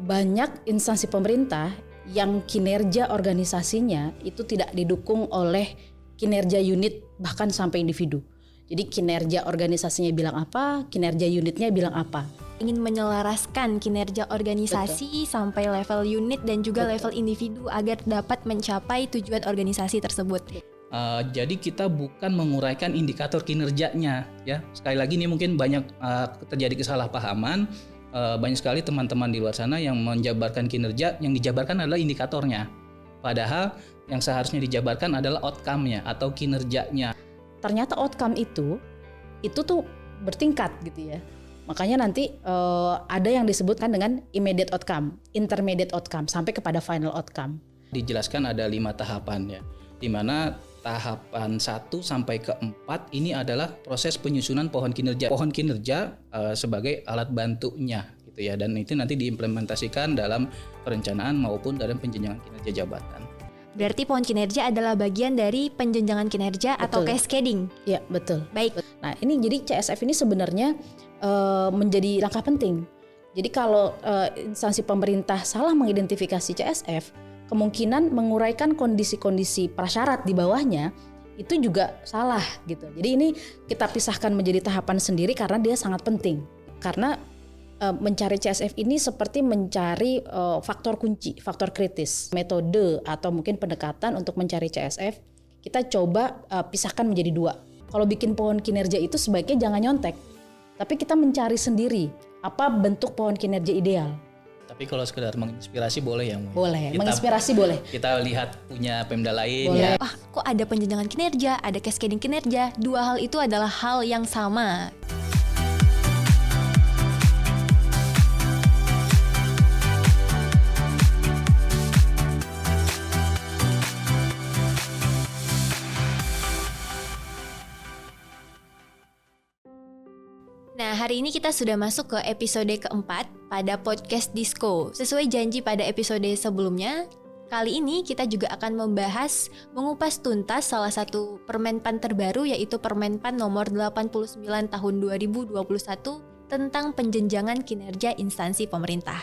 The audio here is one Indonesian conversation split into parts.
banyak instansi pemerintah yang kinerja organisasinya itu tidak didukung oleh kinerja unit bahkan sampai individu. Jadi kinerja organisasinya bilang apa, kinerja unitnya bilang apa. Ingin menyelaraskan kinerja organisasi sampai level unit dan juga level individu agar dapat mencapai tujuan organisasi tersebut. Jadi kita bukan menguraikan indikator kinerjanya, ya. Sekali lagi ini mungkin banyak terjadi kesalahpahaman. Banyak sekali teman-teman di luar sana yang menjabarkan kinerja, yang dijabarkan adalah indikatornya. Padahal yang seharusnya dijabarkan adalah outcome-nya atau kinerjanya. Ternyata outcome itu tuh bertingkat gitu ya. Makanya nanti ada yang disebutkan dengan immediate outcome, intermediate outcome, sampai kepada final outcome. Dijelaskan ada 5 tahapan ya, di mana tahapan 1 sampai ke 4 ini adalah proses penyusunan pohon kinerja. Pohon kinerja sebagai alat bantunya gitu ya, dan itu nanti diimplementasikan dalam perencanaan maupun dalam penjenjangan kinerja jabatan. Berarti pohon kinerja adalah bagian dari penjenjangan kinerja atau cascading. Iya, betul. Baik. Nah, ini jadi CSF ini sebenarnya menjadi langkah penting. Jadi kalau instansi pemerintah salah mengidentifikasi CSF, kemungkinan menguraikan kondisi-kondisi prasyarat di bawahnya itu juga salah gitu. Jadi ini kita pisahkan menjadi tahapan sendiri karena dia sangat penting. Karena mencari CSF ini seperti mencari faktor kunci, faktor kritis. Metode atau mungkin pendekatan untuk mencari CSF kita coba pisahkan menjadi 2. Kalau bikin pohon kinerja itu sebaiknya jangan nyontek, tapi kita mencari sendiri apa bentuk pohon kinerja ideal. Tapi kalau sekedar menginspirasi boleh ya? Boleh, menginspirasi boleh. Kita lihat punya Pemda lain boleh. ya. Kok ada penjenjangan kinerja, ada cascading kinerja, 2 hal itu adalah hal yang sama. Nah, hari ini kita sudah masuk ke episode keempat pada podcast Disco. Sesuai janji pada episode sebelumnya, kali ini kita juga akan membahas, mengupas tuntas salah satu Permenpan terbaru, yaitu Permenpan nomor 89 tahun 2021 tentang penjenjangan kinerja instansi pemerintah.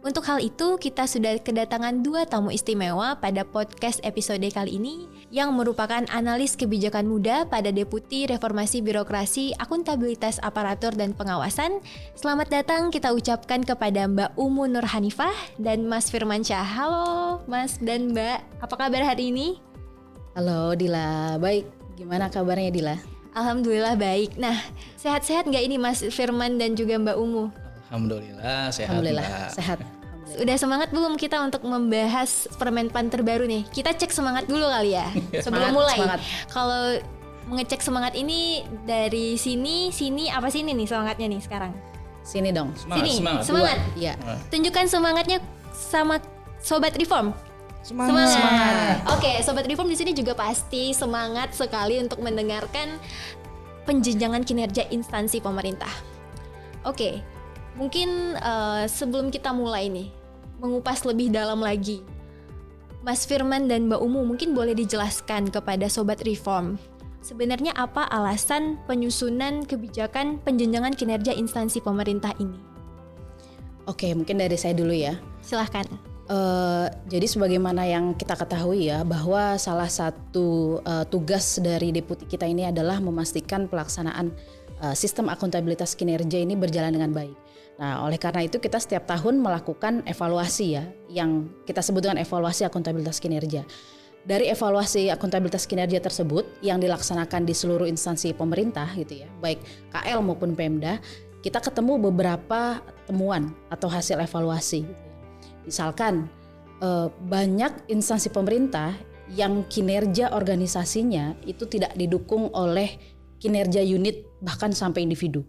Untuk hal itu, kita sudah kedatangan 2 tamu istimewa pada podcast episode kali ini yang merupakan analis kebijakan muda pada Deputi Reformasi Birokrasi, Akuntabilitas Aparatur dan Pengawasan. Selamat datang kita ucapkan kepada Mbak Umu Nur Hanifah dan Mas Firmansyah. Halo Mas dan Mbak, apa kabar hari ini? Halo Dila, baik. Gimana kabarnya Dila? Alhamdulillah baik. Nah, sehat-sehat nggak ini Mas Firman dan juga Mbak Umu? Alhamdulillah sehat. Alhamdulillah Mbak. sehat. Udah semangat belum kita untuk membahas Permenpan terbaru nih? Kita cek semangat dulu kali ya sebelum mulai. Kalau mengecek semangat ini dari sini apa sini nih semangatnya nih sekarang? Sini dong. Semangat. Iya. Tunjukkan semangatnya sama Sobat Reform. Semangat. Oke, Sobat Reform di sini juga pasti semangat sekali untuk mendengarkan penjenjangan kinerja instansi pemerintah. Oke, mungkin sebelum kita mulai nih, mengupas lebih dalam lagi, Mas Firman dan Mbak Umu mungkin boleh dijelaskan kepada Sobat Reform, sebenarnya apa alasan penyusunan kebijakan penjenjangan kinerja instansi pemerintah ini? Oke, mungkin dari saya dulu ya. Silahkan. Jadi sebagaimana yang kita ketahui ya, bahwa salah satu tugas dari deputi kita ini adalah memastikan pelaksanaan sistem akuntabilitas kinerja ini berjalan dengan baik. Nah, oleh karena itu kita setiap tahun melakukan evaluasi ya, yang kita sebut dengan evaluasi akuntabilitas kinerja. Dari evaluasi akuntabilitas kinerja tersebut yang dilaksanakan di seluruh instansi pemerintah gitu ya, baik KL maupun Pemda, kita ketemu beberapa temuan atau hasil evaluasi. Misalkan banyak instansi pemerintah yang kinerja organisasinya itu tidak didukung oleh kinerja unit bahkan sampai individu.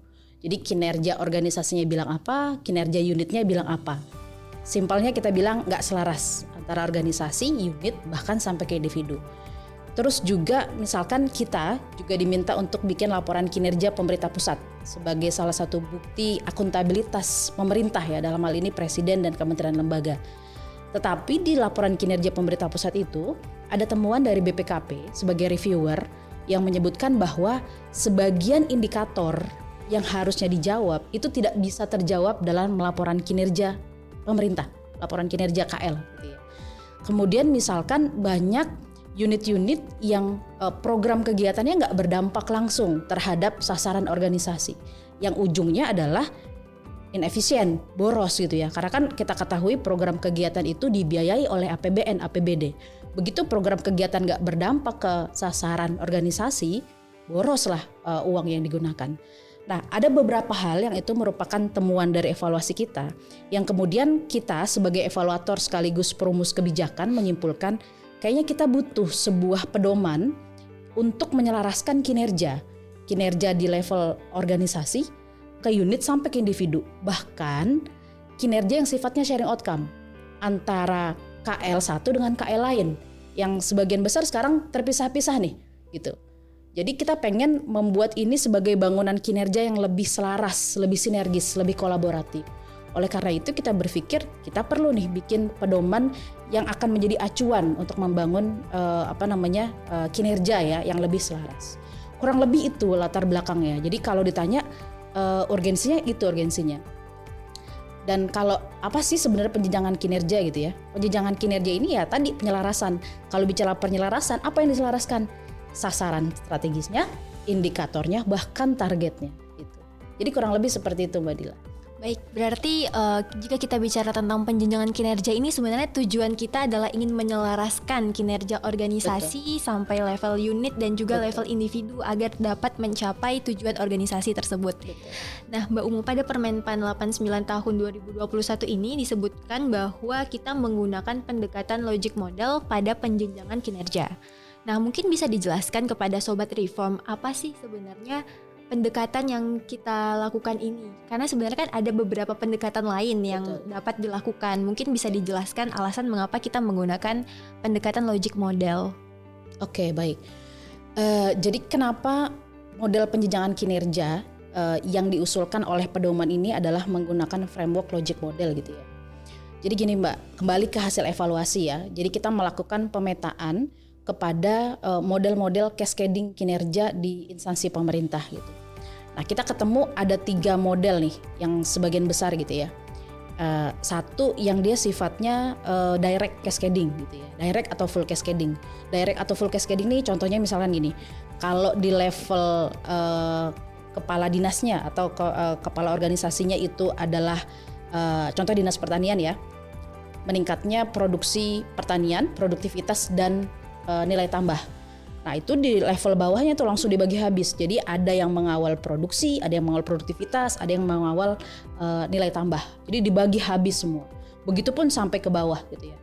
Jadi kinerja organisasinya bilang apa, kinerja unitnya bilang apa. Simpelnya kita bilang nggak selaras antara organisasi, unit, bahkan sampai ke individu. Terus juga misalkan kita juga diminta untuk bikin laporan kinerja pemerintah pusat sebagai salah satu bukti akuntabilitas pemerintah ya, dalam hal ini presiden dan kementerian lembaga. Tetapi di laporan kinerja pemerintah pusat itu ada temuan dari BPKP sebagai reviewer yang menyebutkan bahwa sebagian indikator yang harusnya dijawab itu tidak bisa terjawab dalam laporan kinerja pemerintah, laporan kinerja KL gitu ya. Kemudian misalkan banyak unit-unit yang program kegiatannya nggak berdampak langsung terhadap sasaran organisasi, yang ujungnya adalah inefisien, boros gitu ya. Karena kan kita ketahui program kegiatan itu dibiayai oleh APBN, APBD. Begitu program kegiatan nggak berdampak ke sasaran organisasi, boroslah uang yang digunakan. Nah, ada beberapa hal yang itu merupakan temuan dari evaluasi kita, yang kemudian kita sebagai evaluator sekaligus perumus kebijakan menyimpulkan kayaknya kita butuh sebuah pedoman untuk menyelaraskan kinerja di level organisasi, ke unit sampai ke individu. Bahkan kinerja yang sifatnya sharing outcome antara KL1 dengan KL lain yang sebagian besar sekarang terpisah-pisah nih gitu. Jadi kita pengen membuat ini sebagai bangunan kinerja yang lebih selaras, lebih sinergis, lebih kolaboratif. Oleh karena itu kita berpikir kita perlu nih bikin pedoman yang akan menjadi acuan untuk membangun kinerja ya yang lebih selaras. Kurang lebih itu latar belakangnya. Jadi kalau ditanya urgensinya. Dan kalau apa sih sebenarnya penjenjangan kinerja gitu ya? Penjenjangan kinerja ini ya tadi penyelarasan. Kalau bicara penyelarasan, apa yang diselaraskan? Sasaran strategisnya, indikatornya, bahkan targetnya gitu. Jadi kurang lebih seperti itu Mbak Dila. Baik, berarti jika kita bicara tentang penjenjangan kinerja ini sebenarnya tujuan kita adalah ingin menyelaraskan kinerja organisasi sampai level unit dan juga level individu agar dapat mencapai tujuan organisasi tersebut. Nah, Mbak Umu, pada Permenpan 89 tahun 2021 ini disebutkan bahwa kita menggunakan pendekatan logic model pada penjenjangan kinerja. Nah, mungkin bisa dijelaskan kepada Sobat Reform apa sih sebenarnya pendekatan yang kita lakukan ini? Karena sebenarnya kan ada beberapa pendekatan lain yang dapat dilakukan. Mungkin bisa dijelaskan alasan mengapa kita menggunakan pendekatan logic model. Oke, baik. Jadi kenapa model penjenjangan kinerja yang diusulkan oleh pedoman ini adalah menggunakan framework logic model gitu ya. Jadi gini Mbak, kembali ke hasil evaluasi ya. Jadi kita melakukan pemetaan kepada model-model cascading kinerja di instansi pemerintah gitu. Nah, kita ketemu ada 3 model nih yang sebagian besar gitu ya. Satu yang dia sifatnya direct cascading gitu ya. Direct atau full cascading. Direct atau full cascading nih contohnya misalkan gini. Kalau di level kepala dinasnya atau kepala organisasinya itu adalah contoh Dinas Pertanian ya. Meningkatnya produksi pertanian, produktivitas dan nilai tambah. Nah itu di level bawahnya tuh langsung dibagi habis. Jadi ada yang mengawal produksi, ada yang mengawal produktivitas, ada yang mengawal nilai tambah. Jadi dibagi habis semua. Begitupun sampai ke bawah gitu ya.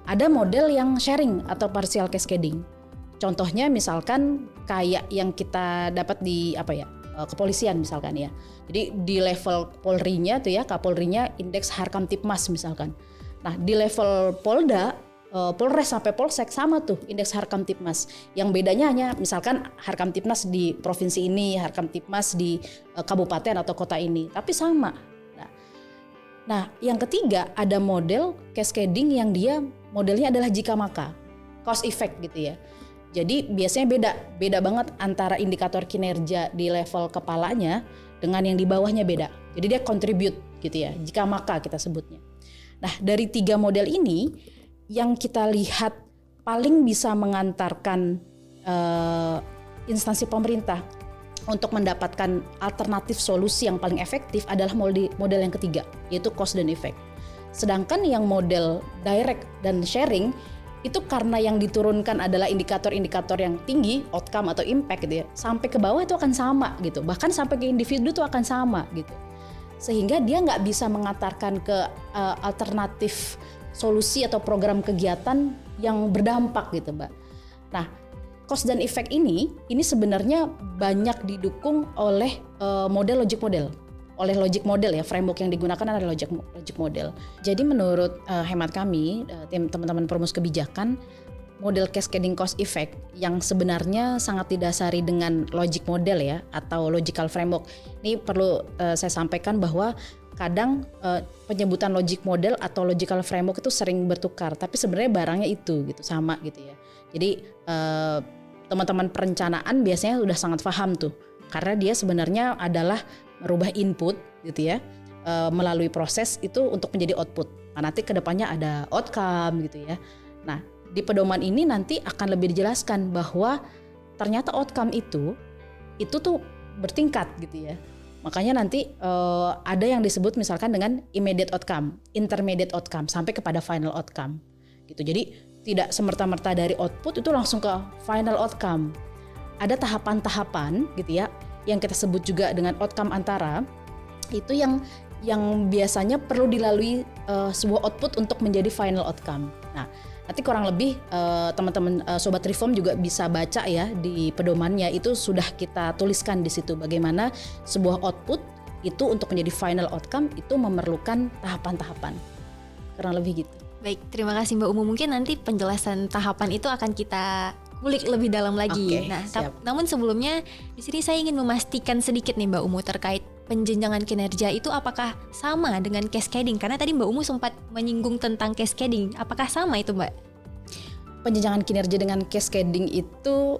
Ada model yang sharing atau partial cascading. Contohnya misalkan kayak yang kita dapat di kepolisian misalkan ya. Jadi di level Polri-nya tuh ya, Kapolri-nya indeks Harkamtipmas misalkan. Nah di level Polda, Polres sampai Polsek sama tuh indeks Harkamtipmas. Yang bedanya hanya misalkan Harkamtipmas di provinsi ini, Harkamtipmas di kabupaten atau kota ini, tapi sama. Nah, yang ketiga ada model cascading yang dia modelnya adalah jika maka, cause effect gitu ya. Jadi biasanya beda banget antara indikator kinerja di level kepalanya dengan yang di bawahnya beda. Jadi dia contribute gitu ya, jika maka kita sebutnya. Nah, dari 3 model ini yang kita lihat paling bisa mengantarkan instansi pemerintah untuk mendapatkan alternatif solusi yang paling efektif adalah model yang ketiga, yaitu cause dan effect. Sedangkan yang model direct dan sharing itu karena yang diturunkan adalah indikator-indikator yang tinggi, outcome atau impact gitu ya, sampai ke bawah itu akan sama gitu, bahkan sampai ke individu itu akan sama gitu. Sehingga dia nggak bisa mengantarkan ke alternatif solusi atau program kegiatan yang berdampak gitu Mbak. Nah, cause dan effect ini sebenarnya banyak didukung oleh model logic model. Oleh logic model ya, framework yang digunakan adalah logic model. Jadi menurut hemat kami, tim teman-teman perumus kebijakan, model cascading cause effect yang sebenarnya sangat didasari dengan logic model ya, atau logical framework. Ini perlu saya sampaikan bahwa kadang penyebutan logic model atau logical framework itu sering bertukar, tapi sebenarnya barangnya itu gitu, sama gitu ya. Jadi teman-teman perencanaan biasanya sudah sangat paham tuh, karena dia sebenarnya adalah merubah input gitu ya, melalui proses itu untuk menjadi output. Nah, nanti kedepannya ada outcome gitu ya. Nah, di pedoman ini nanti akan lebih dijelaskan bahwa ternyata outcome itu tuh bertingkat gitu ya. Makanya nanti ada yang disebut misalkan dengan immediate outcome, intermediate outcome, sampai kepada final outcome gitu. Jadi tidak semerta-merta dari output itu langsung ke final outcome. Ada tahapan-tahapan gitu ya, yang kita sebut juga dengan outcome antara, itu yang biasanya perlu dilalui sebuah output untuk menjadi final outcome. Nah, nanti kurang lebih teman-teman Sobat Reform juga bisa baca ya di pedomannya, itu sudah kita tuliskan di situ bagaimana sebuah output itu untuk menjadi final outcome itu memerlukan tahapan-tahapan. Kurang lebih gitu. Baik, terima kasih Mbak Umu. Mungkin nanti penjelasan tahapan itu akan kita kulik lebih dalam lagi. Oke, nah, siap. Namun sebelumnya di sini saya ingin memastikan sedikit nih Mbak Umu terkait penjenjangan kinerja itu apakah sama dengan cascading? Karena tadi Mbak Umu sempat menyinggung tentang cascading. Apakah sama itu Mbak? Penjenjangan kinerja dengan cascading itu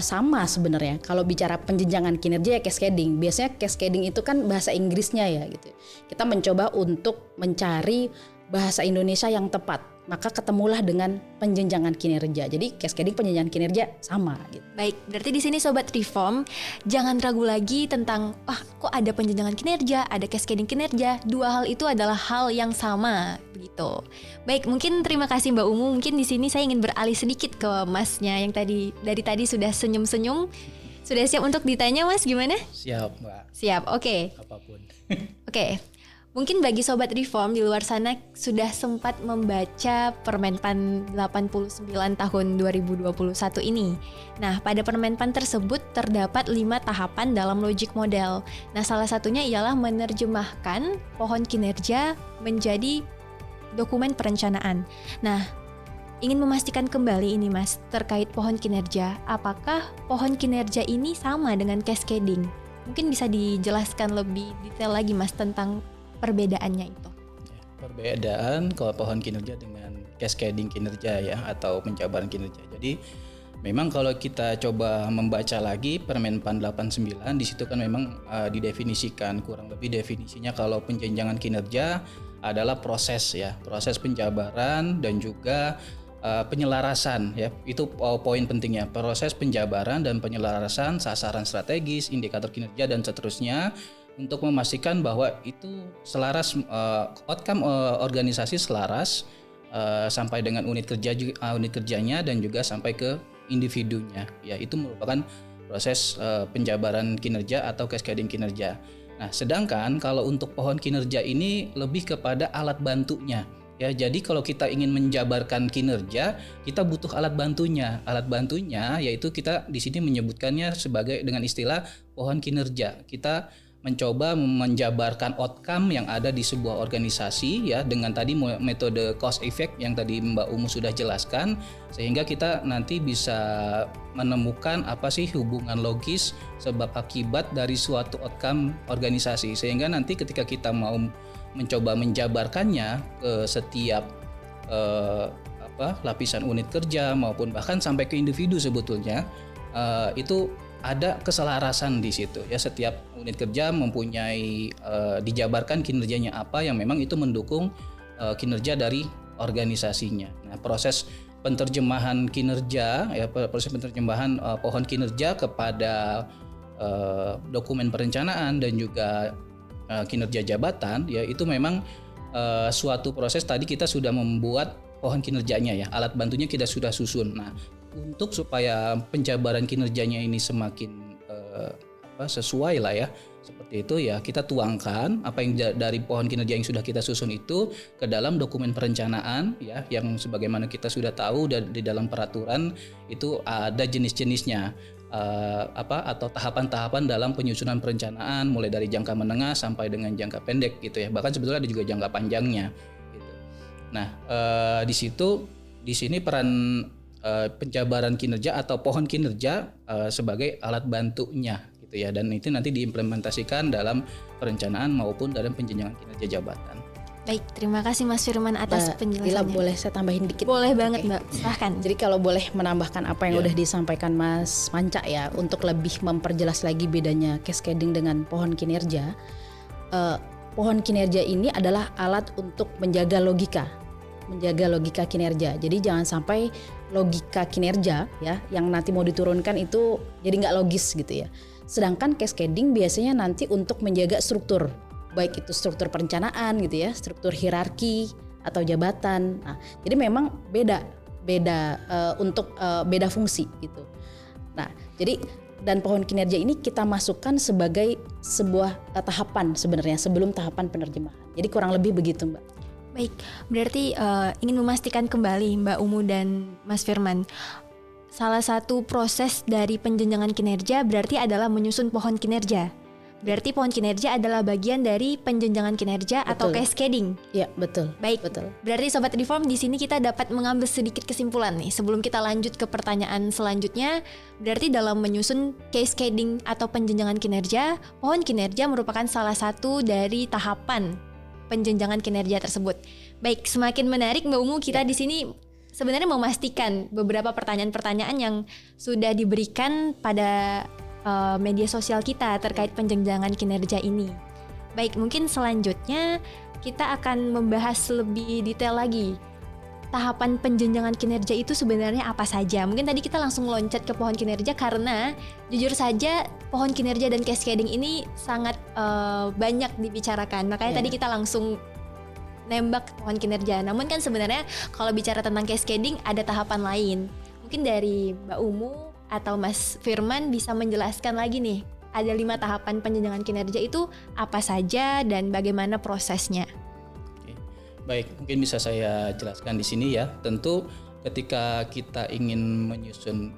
sama sebenarnya. Kalau bicara penjenjangan kinerja ya cascading. Biasanya cascading itu kan bahasa Inggrisnya ya gitu. Kita mencoba untuk mencari bahasa Indonesia yang tepat, maka ketemulah dengan penjenjangan kinerja. Jadi cascading penjenjangan kinerja sama gitu. Baik, berarti di sini Sobat Reform jangan ragu lagi tentang kok ada penjenjangan kinerja, ada cascading kinerja. Dua hal itu adalah hal yang sama begitu. Baik, mungkin terima kasih Mbak Umu. Mungkin di sini saya ingin beralih sedikit ke Masnya yang dari tadi sudah senyum-senyum. Sudah siap untuk ditanya Mas, gimana? Siap Mbak. Siap, oke. Apapun. Oke. Mungkin bagi Sobat Reform di luar sana sudah sempat membaca Permenpan 89 tahun 2021 ini. Nah, pada Permenpan tersebut terdapat 5 tahapan dalam logic model. Nah, salah satunya ialah menerjemahkan pohon kinerja menjadi dokumen perencanaan. Nah, ingin memastikan kembali ini Mas, terkait pohon kinerja. Apakah pohon kinerja ini sama dengan cascading? Mungkin bisa dijelaskan lebih detail lagi Mas tentang perbedaannya itu. Perbedaan kalau pohon kinerja dengan cascading kinerja ya, atau penjabaran kinerja. Jadi memang kalau kita coba membaca lagi Permenpan 89, di situ kan memang didefinisikan, kurang lebih definisinya kalau penjenjangan kinerja adalah proses penjabaran dan juga penyelarasan ya. Itu poin pentingnya, proses penjabaran dan penyelarasan sasaran strategis, indikator kinerja dan seterusnya, untuk memastikan bahwa itu selaras, outcome organisasi selaras sampai dengan unit kerjanya dan juga sampai ke individunya ya. Itu merupakan proses penjabaran kinerja atau cascading kinerja. Nah, sedangkan kalau untuk pohon kinerja ini lebih kepada alat bantunya ya. Jadi kalau kita ingin menjabarkan kinerja, kita butuh alat bantunya. Alat bantunya yaitu kita di sini menyebutkannya sebagai dengan istilah pohon kinerja. Kita mencoba menjabarkan outcome yang ada di sebuah organisasi ya, dengan tadi metode cause effect yang tadi Mbak Umu sudah jelaskan, sehingga kita nanti bisa menemukan apa sih hubungan logis sebab akibat dari suatu outcome organisasi, sehingga nanti ketika kita mau mencoba menjabarkannya ke setiap lapisan unit kerja maupun bahkan sampai ke individu sebetulnya itu ada keselarasan di situ ya. Setiap unit kerja mempunyai dijabarkan kinerjanya apa yang memang itu mendukung kinerja dari organisasinya. Nah, proses penerjemahan kinerja ya, proses penerjemahan pohon kinerja kepada dokumen perencanaan dan juga kinerja jabatan ya, itu memang suatu proses. Tadi kita sudah membuat pohon kinerjanya ya, alat bantunya kita sudah susun. Nah, untuk supaya penjabaran kinerjanya ini semakin sesuai lah ya, seperti itu ya, kita tuangkan apa yang dari pohon kinerja yang sudah kita susun itu ke dalam dokumen perencanaan ya, yang sebagaimana kita sudah tahu di dalam peraturan itu ada jenis-jenisnya atau tahapan-tahapan dalam penyusunan perencanaan, mulai dari jangka menengah sampai dengan jangka pendek gitu ya, bahkan sebetulnya ada juga jangka panjangnya gitu. Nah, di sini peran penjabaran kinerja atau pohon kinerja sebagai alat bantunya gitu ya, dan itu nanti diimplementasikan dalam perencanaan maupun dalam penjenjangan kinerja jabatan. Baik, terima kasih Mas Firman atas penjelasannya. Ila, boleh saya tambahin dikit? Boleh banget Mbak, silahkan. Jadi kalau boleh menambahkan apa yang udah disampaikan Mas Manca ya, untuk lebih memperjelas lagi bedanya cascading dengan pohon kinerja. pohon kinerja ini adalah alat untuk menjaga logika kinerja. Jadi jangan sampai logika kinerja ya yang nanti mau diturunkan itu jadi nggak logis gitu ya. Sedangkan cascading biasanya nanti untuk menjaga struktur, baik itu struktur perencanaan gitu ya, struktur hierarki atau jabatan. Nah, jadi memang beda beda fungsi gitu. Nah, jadi dan pohon kinerja ini kita masukkan sebagai sebuah tahapan sebenarnya sebelum tahapan penerjemahan. Jadi kurang lebih begitu, Mbak. Baik, berarti ingin memastikan kembali Mbak Umu dan Mas Firman, salah satu proses dari penjenjangan kinerja berarti adalah menyusun pohon kinerja. Berarti pohon kinerja adalah bagian dari penjenjangan kinerja atau cascading. Iya, betul. Baik, betul. Berarti Sobat Reform di sini kita dapat mengambil sedikit kesimpulan nih. Sebelum kita lanjut ke pertanyaan selanjutnya, berarti dalam menyusun cascading atau penjenjangan kinerja, pohon kinerja merupakan salah satu dari tahapan penjenjangan kinerja tersebut. Baik, semakin menarik Mbak Umu, kita di sini sebenarnya memastikan beberapa pertanyaan-pertanyaan yang sudah diberikan pada media sosial kita terkait penjenjangan kinerja ini. Baik, mungkin selanjutnya kita akan membahas lebih detail lagi. Tahapan penjenjangan kinerja itu sebenarnya apa saja? Mungkin tadi kita langsung loncat ke pohon kinerja karena jujur saja pohon kinerja dan cascading ini sangat banyak dibicarakan. Makanya tadi kita langsung nembak pohon kinerja. Namun kan sebenarnya kalau bicara tentang cascading ada tahapan lain. Mungkin dari Mbak Umu atau Mas Firman bisa menjelaskan lagi nih. Ada 5 tahapan penjenjangan kinerja itu apa saja dan bagaimana prosesnya? Baik, mungkin bisa saya jelaskan di sini ya. Tentu ketika kita ingin menyusun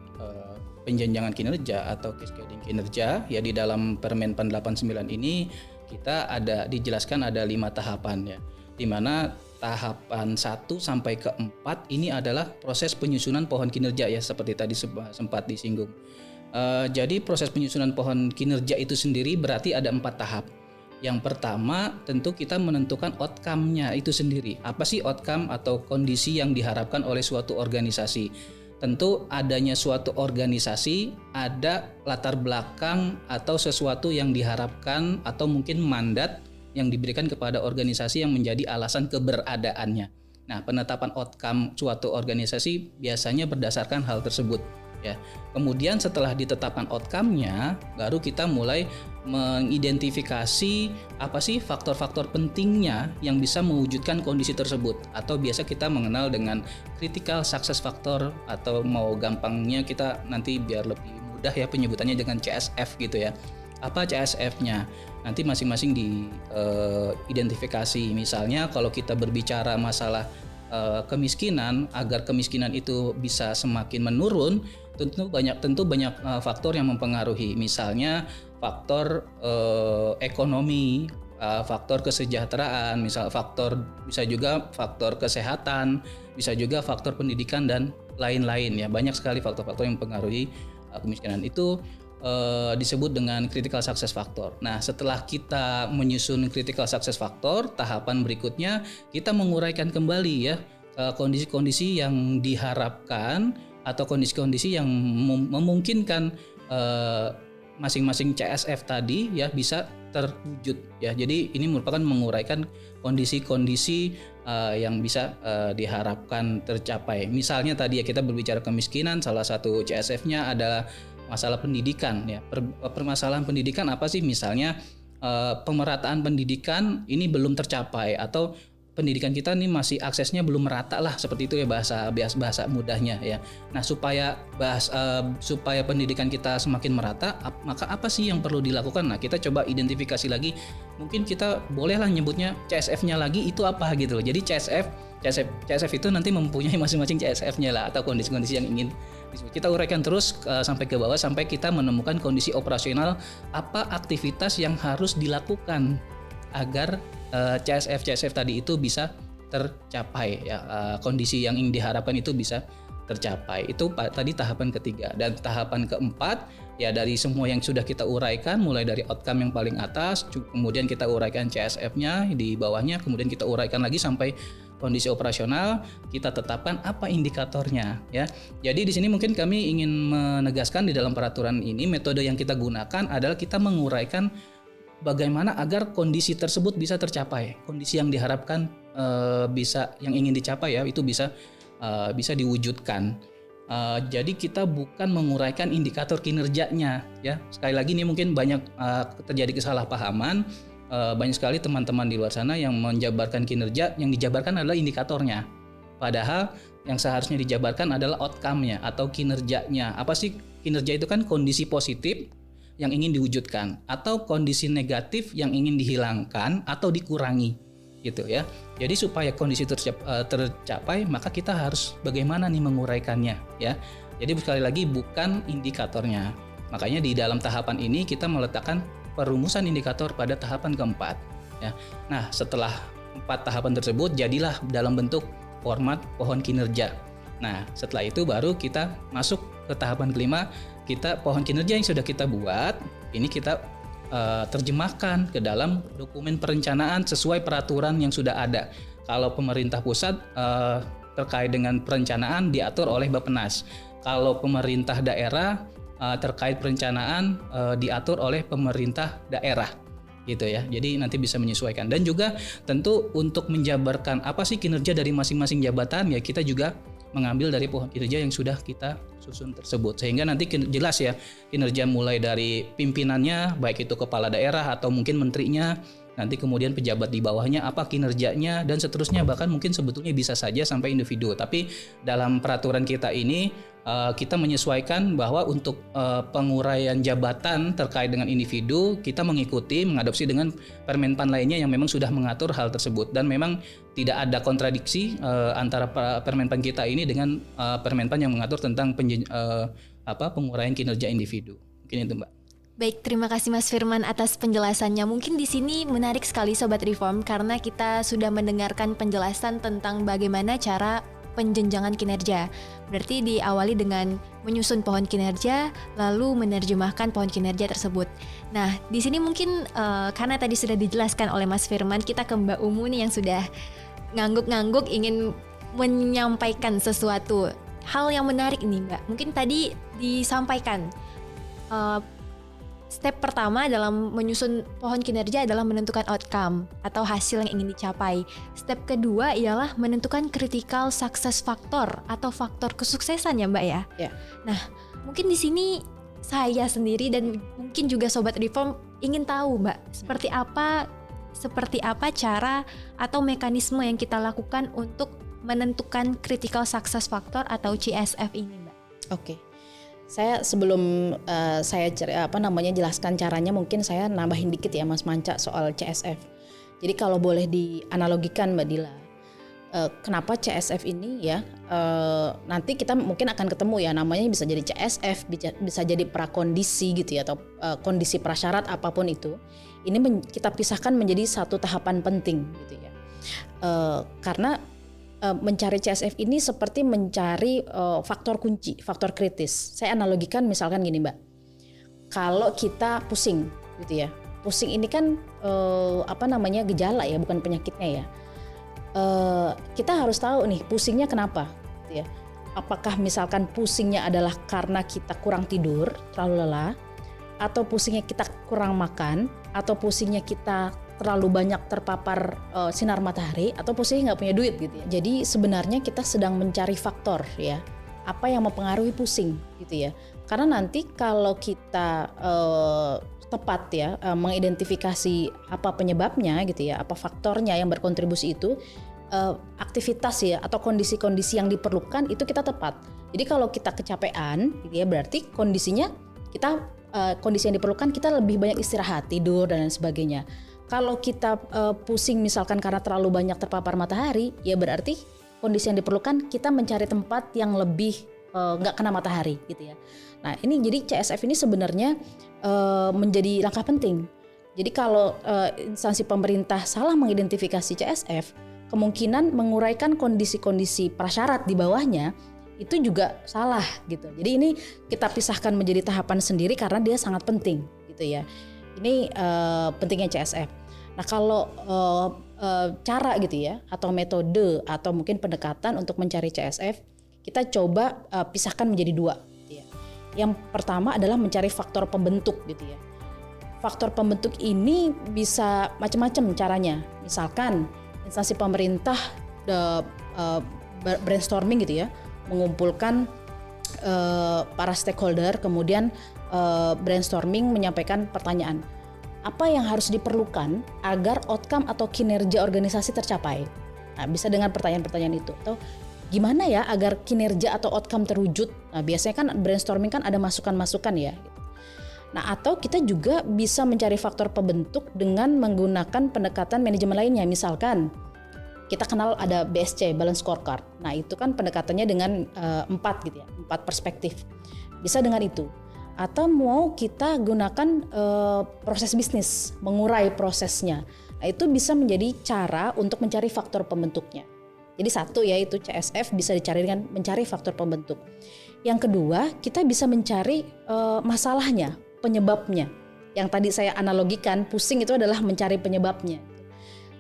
penjenjangan kinerja atau cascading kinerja ya di dalam Permen PAN 89 ini kita dijelaskan ada 5 tahapan ya. Di mana tahapan 1 sampai ke 4 ini adalah proses penyusunan pohon kinerja ya seperti tadi sempat disinggung. Jadi proses penyusunan pohon kinerja itu sendiri berarti ada 4 tahap. Yang pertama tentu kita menentukan outcome-nya itu sendiri. Apa sih outcome atau kondisi yang diharapkan oleh suatu organisasi? Tentu adanya suatu organisasi ada latar belakang atau sesuatu yang diharapkan atau mungkin mandat yang diberikan kepada organisasi yang menjadi alasan keberadaannya. Nah, penetapan outcome suatu organisasi biasanya berdasarkan hal tersebut. Ya. Kemudian setelah ditetapkan outcome-nya, baru kita mulai mengidentifikasi apa sih faktor-faktor pentingnya yang bisa mewujudkan kondisi tersebut, atau biasa kita mengenal dengan critical success factor, atau mau gampangnya kita nanti biar lebih mudah ya penyebutannya dengan CSF gitu ya. Apa CSF-nya? Nanti masing-masing diidentifikasi. Misalnya kalau kita berbicara masalah kemiskinan, agar kemiskinan itu bisa semakin menurun, tentu banyak faktor yang mempengaruhi. Misalnya faktor ekonomi, faktor kesejahteraan, bisa juga faktor kesehatan, bisa juga faktor pendidikan dan lain-lain ya. Banyak sekali faktor-faktor yang mempengaruhi kemiskinan itu disebut dengan critical success factor. Nah, setelah kita menyusun critical success factor, tahapan berikutnya kita menguraikan kembali ya kondisi-kondisi yang diharapkan atau kondisi-kondisi yang memungkinkan masing-masing CSF tadi ya bisa terwujud ya. Jadi ini merupakan menguraikan kondisi-kondisi yang bisa diharapkan tercapai. Misalnya tadi ya kita berbicara kemiskinan, salah satu CSF-nya adalah masalah pendidikan ya. Permasalahan pendidikan apa sih? Misalnya pemerataan pendidikan ini belum tercapai, atau pendidikan kita nih masih aksesnya belum merata lah, seperti itu ya bahasa mudahnya ya. Nah, supaya pendidikan kita semakin merata, maka apa sih yang perlu dilakukan? Nah, kita coba identifikasi lagi. Mungkin kita bolehlah nyebutnya CSF-nya lagi itu apa gitu loh. Jadi CSF itu nanti mempunyai masing-masing CSF-nya lah, atau kondisi-kondisi yang ingin kita uraikan terus sampai ke bawah, sampai kita menemukan kondisi operasional apa aktivitas yang harus dilakukan agar CSF tadi itu bisa tercapai ya, kondisi yang ingin diharapkan itu bisa tercapai. Itu tadi tahapan ketiga. Dan tahapan keempat ya, dari semua yang sudah kita uraikan, mulai dari outcome yang paling atas, kemudian kita uraikan CSF-nya di bawahnya, kemudian kita uraikan lagi sampai kondisi operasional, kita tetapkan apa indikatornya ya. Jadi di sini mungkin kami ingin menegaskan di dalam peraturan ini, metode yang kita gunakan adalah kita menguraikan bagaimana agar kondisi tersebut bisa tercapai, kondisi yang diharapkan yang ingin dicapai ya itu bisa diwujudkan. Jadi kita bukan menguraikan indikator kinerjanya ya. Sekali lagi ini mungkin banyak terjadi kesalahpahaman. Banyak sekali teman-teman di luar sana yang menjabarkan kinerja, yang dijabarkan adalah indikatornya. Padahal yang seharusnya dijabarkan adalah outcome-nya atau kinerjanya. Apa sih kinerja itu kan kondisi positif yang ingin diwujudkan atau kondisi negatif yang ingin dihilangkan atau dikurangi gitu ya. Jadi supaya kondisi tercapai maka kita harus bagaimana nih menguraikannya ya. Jadi sekali lagi bukan indikatornya. Makanya di dalam tahapan ini kita meletakkan perumusan indikator pada tahapan keempat ya. Nah, setelah 4 tahapan tersebut jadilah dalam bentuk format pohon kinerja. Nah, setelah itu baru kita masuk ke tahapan kelima, kita pohon kinerja yang sudah kita buat, ini kita terjemahkan ke dalam dokumen perencanaan sesuai peraturan yang sudah ada. Kalau pemerintah pusat terkait dengan perencanaan diatur oleh Bappenas. Kalau pemerintah daerah terkait perencanaan diatur oleh pemerintah daerah gitu ya. Jadi nanti bisa menyesuaikan dan juga tentu untuk menjabarkan apa sih kinerja dari masing-masing jabatan ya kita juga mengambil dari pohon kinerja yang sudah kita susun tersebut sehingga nanti jelas ya kinerja mulai dari pimpinannya baik itu kepala daerah atau mungkin menterinya, nanti kemudian pejabat di bawahnya apa kinerjanya dan seterusnya, bahkan mungkin sebetulnya bisa saja sampai individu. Tapi dalam peraturan kita ini kita menyesuaikan bahwa untuk penguraian jabatan terkait dengan individu kita mengadopsi dengan Permenpan lainnya yang memang sudah mengatur hal tersebut dan memang tidak ada kontradiksi antara Permenpan kita ini dengan Permenpan yang mengatur tentang penguraian kinerja individu. Mungkin itu, Mbak. Baik, terima kasih Mas Firman atas penjelasannya. Mungkin di sini menarik sekali Sobat Reform karena kita sudah mendengarkan penjelasan tentang bagaimana cara penjenjangan kinerja. Berarti diawali dengan menyusun pohon kinerja, lalu menerjemahkan pohon kinerja tersebut. Nah, di sini mungkin karena tadi sudah dijelaskan oleh Mas Firman, kita ke Mbak Umu nih yang sudah ngangguk-ngangguk ingin menyampaikan sesuatu. Hal yang menarik nih Mbak, mungkin tadi disampaikan step pertama dalam menyusun pohon kinerja adalah menentukan outcome atau hasil yang ingin dicapai. Step kedua ialah menentukan critical success factor atau faktor kesuksesan ya Mbak ya. Ya. Nah, mungkin di sini saya sendiri dan mungkin juga Sobat Reform ingin tahu Mbak, seperti apa cara atau mekanisme yang kita lakukan untuk menentukan critical success factor atau CSF ini Mbak. Oke. Saya sebelum jelaskan caranya, mungkin saya nambahin dikit ya Mas Manca soal CSF. Jadi kalau boleh dianalogikan Mbak Dila, kenapa CSF ini ya nanti kita mungkin akan ketemu ya namanya bisa jadi CSF, bisa jadi prakondisi gitu ya atau kondisi prasyarat apapun itu. Ini kita pisahkan menjadi satu tahapan penting gitu ya. Karena mencari CSF ini seperti mencari faktor kunci, faktor kritis. Saya analogikan misalkan gini Mbak, kalau kita pusing gitu ya, pusing ini kan gejala ya, bukan penyakitnya ya. Kita harus tahu nih pusingnya kenapa gitu ya. Apakah misalkan pusingnya adalah karena kita kurang tidur, terlalu lelah, atau pusingnya kita kurang makan, atau pusingnya kita terlalu banyak terpapar sinar matahari, atau pusingnya nggak punya duit gitu ya. Jadi sebenarnya kita sedang mencari faktor ya, apa yang mempengaruhi pusing gitu ya. Karena nanti kalau kita tepat ya mengidentifikasi apa penyebabnya gitu ya, apa faktornya yang berkontribusi itu, aktivitas ya atau kondisi-kondisi yang diperlukan itu kita tepat. Jadi kalau kita kecapean gitu ya, berarti kondisi yang diperlukan kita lebih banyak istirahat, tidur dan lain sebagainya. Kalau kita pusing misalkan karena terlalu banyak terpapar matahari, ya berarti kondisi yang diperlukan kita mencari tempat yang lebih nggak kena matahari gitu ya. Nah ini jadi CSF ini sebenarnya menjadi langkah penting. Jadi kalau instansi pemerintah salah mengidentifikasi CSF, kemungkinan menguraikan kondisi-kondisi prasyarat di bawahnya itu juga salah gitu. Jadi ini kita pisahkan menjadi tahapan sendiri karena dia sangat penting gitu ya. Ini pentingnya CSF. Nah kalau cara gitu ya atau metode atau mungkin pendekatan untuk mencari CSF, kita coba pisahkan menjadi 2 gitu ya. Yang pertama adalah mencari faktor pembentuk gitu ya. faktor pembentuk ini bisa macam-macam caranya. Misalkan instansi pemerintah brainstorming gitu ya, mengumpulkan para stakeholder, kemudian brainstorming menyampaikan pertanyaan. Apa yang harus diperlukan agar outcome atau kinerja organisasi tercapai? Nah, bisa dengan pertanyaan-pertanyaan itu. Atau gimana ya agar kinerja atau outcome terwujud? Nah, biasanya kan brainstorming kan ada masukan-masukan ya. Nah, atau kita juga bisa mencari faktor pembentuk dengan menggunakan pendekatan manajemen lainnya. Misalkan kita kenal ada BSC, Balance Scorecard. Nah, itu kan pendekatannya dengan 4 gitu ya, 4 perspektif. Bisa dengan itu. Atau mau kita gunakan proses bisnis, mengurai prosesnya. Nah, itu bisa menjadi cara untuk mencari faktor pembentuknya. Jadi satu yaitu CSF bisa dicari dengan mencari faktor pembentuk. Yang kedua, kita bisa mencari masalahnya, penyebabnya. Yang tadi saya analogikan, pusing itu adalah mencari penyebabnya.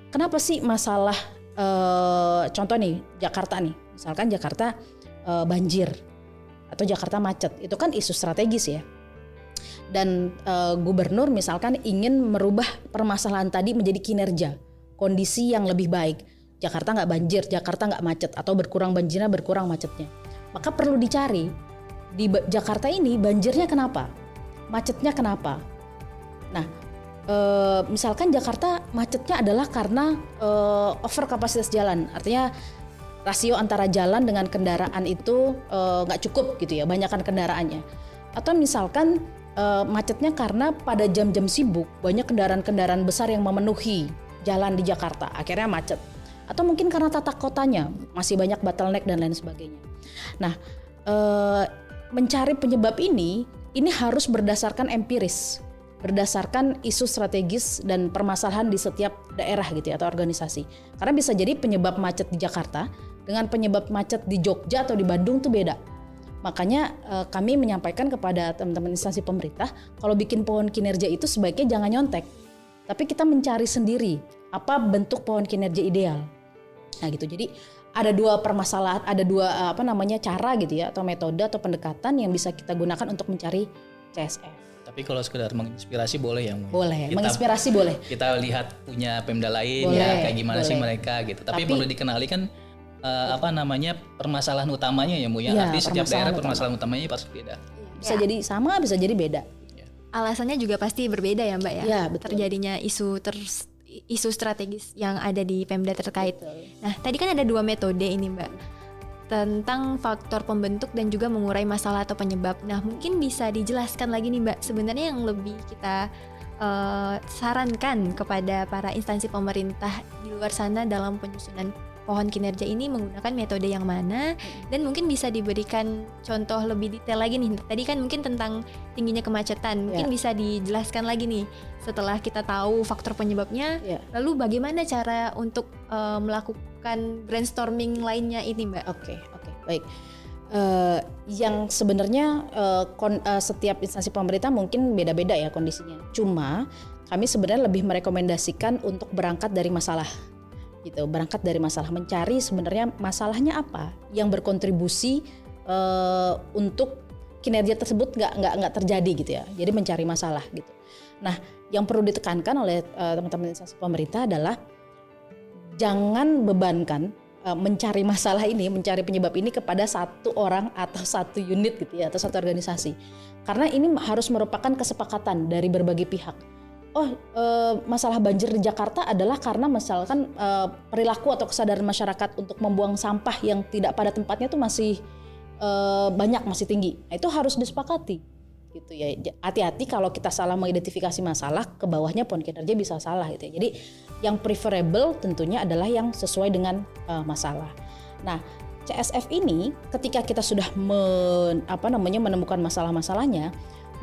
Kenapa sih masalah, contoh nih, Jakarta nih. Misalkan Jakarta banjir atau Jakarta macet, itu kan isu strategis ya. Dan gubernur misalkan ingin merubah permasalahan tadi menjadi kinerja, kondisi yang lebih baik. Jakarta nggak banjir, Jakarta nggak macet, atau berkurang banjirnya, berkurang macetnya. Maka perlu dicari di Jakarta ini banjirnya kenapa, macetnya kenapa. Nah, misalkan Jakarta macetnya adalah karena over kapasitas jalan, artinya rasio antara jalan dengan kendaraan itu nggak cukup gitu ya, banyakkan kendaraannya. Atau misalkan macetnya karena pada jam-jam sibuk banyak kendaraan-kendaraan besar yang memenuhi jalan di Jakarta, akhirnya macet. Atau mungkin karena tata kotanya masih banyak bottleneck dan lain sebagainya. Nah, mencari penyebab ini harus berdasarkan empiris, berdasarkan isu strategis dan permasalahan di setiap daerah gitu ya, atau organisasi. Karena bisa jadi penyebab macet di Jakarta dengan penyebab macet di Jogja atau di Bandung tuh beda. Makanya kami menyampaikan kepada teman-teman instansi pemerintah, kalau bikin pohon kinerja itu sebaiknya jangan nyontek, tapi kita mencari sendiri apa bentuk pohon kinerja ideal. Nah gitu, jadi ada dua permasalahan, ada dua cara gitu ya, atau metode atau pendekatan yang bisa kita gunakan untuk mencari CSF. Tapi kalau sekedar menginspirasi boleh ya? Boleh, menginspirasi boleh. Kita lihat punya Pemda lain boleh, ya, kayak gimana boleh. sih mereka gitu. Tapi perlu dikenali kan permasalahan utamanya ya Bu ya. Artinya setiap daerah permasalahan utamanya pasti beda. Bisa jadi sama, bisa jadi beda. Alasannya juga pasti berbeda ya Mbak ya. Ya, betul. Terjadinya isu strategis yang ada di Pemda terkait. Betul. Nah, tadi kan ada 2 metode ini Mbak, tentang faktor pembentuk dan juga mengurai masalah atau penyebab. Nah, mungkin bisa dijelaskan lagi nih Mbak, sebenarnya yang lebih kita sarankan kepada para instansi pemerintah di luar sana dalam penyusunan pohon kinerja ini menggunakan metode yang mana, dan mungkin bisa diberikan contoh lebih detail lagi nih. Tadi kan mungkin tentang tingginya kemacetan, mungkin bisa dijelaskan lagi nih setelah kita tahu faktor penyebabnya, lalu bagaimana cara untuk melakukan brainstorming lainnya ini Mbak? Oke, baik. Yang sebenarnya setiap instansi pemerintah mungkin beda-beda ya kondisinya. Cuma kami sebenarnya lebih merekomendasikan untuk berangkat dari masalah. Gitu, berangkat dari masalah, mencari sebenarnya masalahnya apa yang berkontribusi untuk kinerja tersebut nggak terjadi gitu ya. Jadi mencari masalah gitu. Nah, yang perlu ditekankan oleh teman-teman instansi pemerintah adalah jangan bebankan mencari masalah ini, mencari penyebab ini kepada satu orang atau satu unit gitu ya, atau satu organisasi. Karena ini harus merupakan kesepakatan dari berbagai pihak. Masalah banjir di Jakarta adalah karena misalkan perilaku atau kesadaran masyarakat untuk membuang sampah yang tidak pada tempatnya itu masih banyak, masih tinggi. Nah, itu harus disepakati gitu ya. Hati-hati kalau kita salah mengidentifikasi masalah, ke bawahnya pohon kinerja bisa salah gitu ya. Jadi yang preferable tentunya adalah yang sesuai dengan masalah. Nah, CSF ini ketika kita sudah menemukan masalah-masalahnya,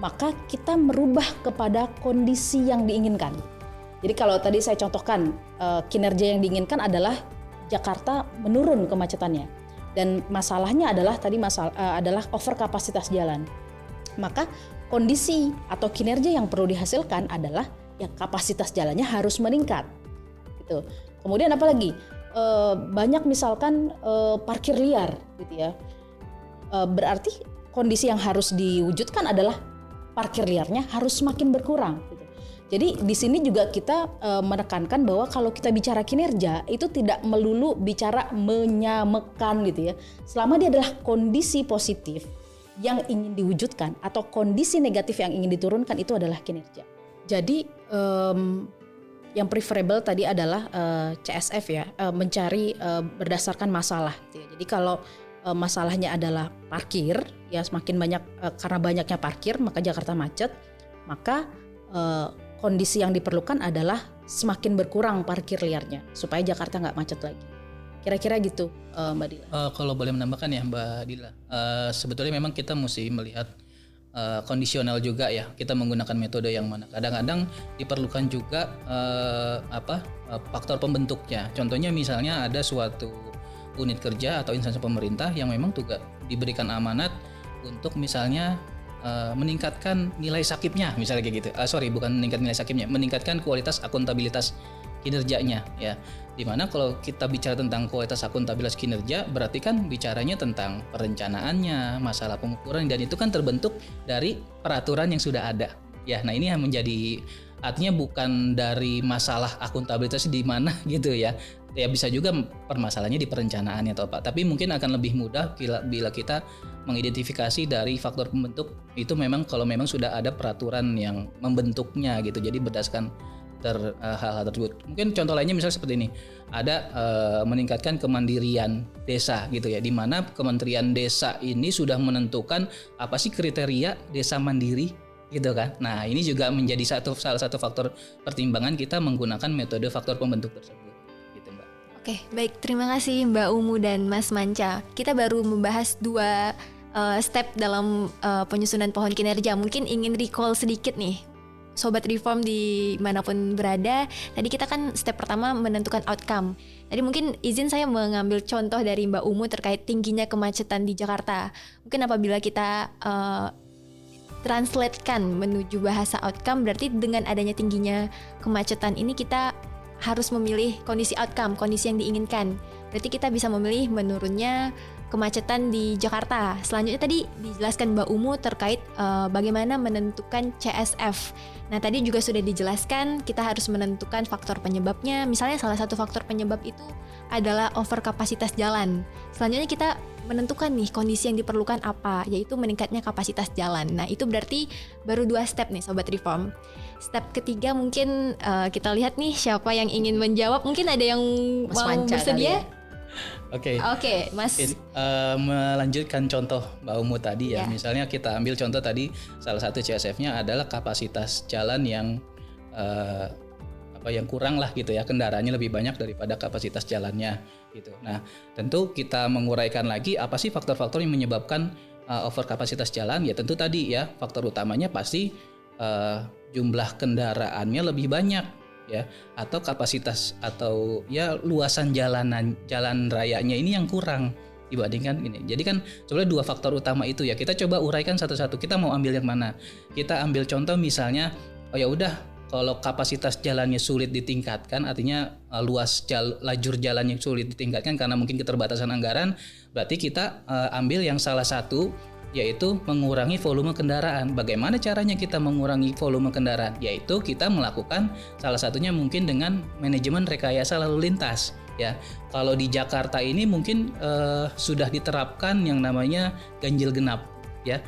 maka kita merubah kepada kondisi yang diinginkan. Jadi kalau tadi saya contohkan kinerja yang diinginkan adalah Jakarta menurun kemacetannya, dan masalahnya adalah adalah over kapasitas jalan. Maka kondisi atau kinerja yang perlu dihasilkan adalah ya kapasitas jalannya harus meningkat. Gitu. Kemudian apalagi banyak misalkan parkir liar, gitu ya. Berarti kondisi yang harus diwujudkan adalah parkir liarnya harus semakin berkurang gitu. Jadi di sini juga kita menekankan bahwa kalau kita bicara kinerja itu tidak melulu bicara menyamakan gitu ya. Selama dia adalah kondisi positif yang ingin diwujudkan atau kondisi negatif yang ingin diturunkan, itu adalah kinerja. Jadi yang preferable tadi adalah CSF ya, mencari berdasarkan masalah gitu ya. Jadi kalau masalahnya adalah parkir ya, semakin banyak karena banyaknya parkir maka Jakarta macet, maka kondisi yang diperlukan adalah semakin berkurang parkir liarnya supaya Jakarta nggak macet lagi. Kira-kira gitu, Mbak Dila. Kalau boleh menambahkan ya Mbak Dila, sebetulnya memang kita mesti melihat kondisional juga ya. Kita menggunakan metode yang mana. Kadang-kadang diperlukan juga faktor pembentuknya. Contohnya misalnya ada suatu unit kerja atau instansi pemerintah yang memang juga diberikan amanat untuk misalnya meningkatkan nilai sakipnya, misalnya kayak gitu. Bukan meningkatkan nilai sakipnya, meningkatkan kualitas akuntabilitas kinerjanya ya. Dimana kalau kita bicara tentang kualitas akuntabilitas kinerja, berarti kan bicaranya tentang perencanaannya, masalah pengukuran, dan itu kan terbentuk dari peraturan yang sudah ada. Ya, nah ini yang menjadi artinya bukan dari masalah akuntabilitas di mana gitu ya. Ya bisa juga permasalahannya di perencanaannya atau apa. Tapi mungkin akan lebih mudah bila kita mengidentifikasi dari faktor pembentuk itu memang kalau memang sudah ada peraturan yang membentuknya gitu. Jadi berdasarkan hal-hal tersebut. Mungkin contoh lainnya misalnya seperti ini. Ada meningkatkan kemandirian desa gitu ya. Di mana Kementerian Desa ini sudah menentukan apa sih kriteria desa mandiri gitu kan. Nah, ini juga menjadi salah satu faktor pertimbangan kita menggunakan metode faktor pembentuk tersebut. Oke, baik. Terima kasih Mbak Umu dan Mas Manca. Kita baru membahas 2 step dalam penyusunan pohon kinerja. Mungkin ingin recall sedikit nih, Sobat Reform dimanapun berada. Tadi kita kan step pertama menentukan outcome. Tadi mungkin izin saya mengambil contoh dari Mbak Umu terkait tingginya kemacetan di Jakarta. Mungkin apabila kita translatekan menuju bahasa outcome, berarti dengan adanya tingginya kemacetan ini kita harus memilih kondisi outcome, kondisi yang diinginkan. Berarti kita bisa memilih menurunnya kemacetan di Jakarta. Selanjutnya tadi dijelaskan Mbak Umu terkait bagaimana menentukan CSF. Nah tadi juga sudah dijelaskan kita harus menentukan faktor penyebabnya. Misalnya salah satu faktor penyebab itu adalah over kapasitas jalan. Selanjutnya kita menentukan nih kondisi yang diperlukan apa, yaitu meningkatnya kapasitas jalan. Nah itu berarti baru 2 step nih Sobat Reform. Step ketiga mungkin kita lihat nih siapa yang ingin menjawab. Mungkin ada yang Mas mau Manca bersedia? Oke, Mas. Melanjutkan contoh Mbak Umu tadi ya. Ya. Misalnya kita ambil contoh tadi, salah satu CSF-nya adalah kapasitas jalan yang yang kurang lah gitu ya, kendaraannya lebih banyak daripada kapasitas jalannya gitu. Nah, tentu kita menguraikan lagi apa sih faktor-faktor yang menyebabkan over kapasitas jalan? Ya tentu tadi ya, faktor utamanya pasti jumlah kendaraannya lebih banyak ya, atau kapasitas atau ya luasan jalan rayanya ini yang kurang dibandingkan ini. Jadi kan sebenarnya 2 faktor utama itu ya. Kita coba uraikan satu-satu. Kita mau ambil yang mana? Kita ambil contoh misalnya, ya udah kalau kapasitas jalannya sulit ditingkatkan, artinya luas lajur jalannya sulit ditingkatkan karena mungkin keterbatasan anggaran, berarti kita ambil yang salah satu, yaitu mengurangi volume kendaraan. Bagaimana caranya kita mengurangi volume kendaraan? Yaitu kita melakukan salah satunya mungkin dengan manajemen rekayasa lalu lintas. Ya, kalau di Jakarta ini mungkin sudah diterapkan yang namanya ganjil genap, ya.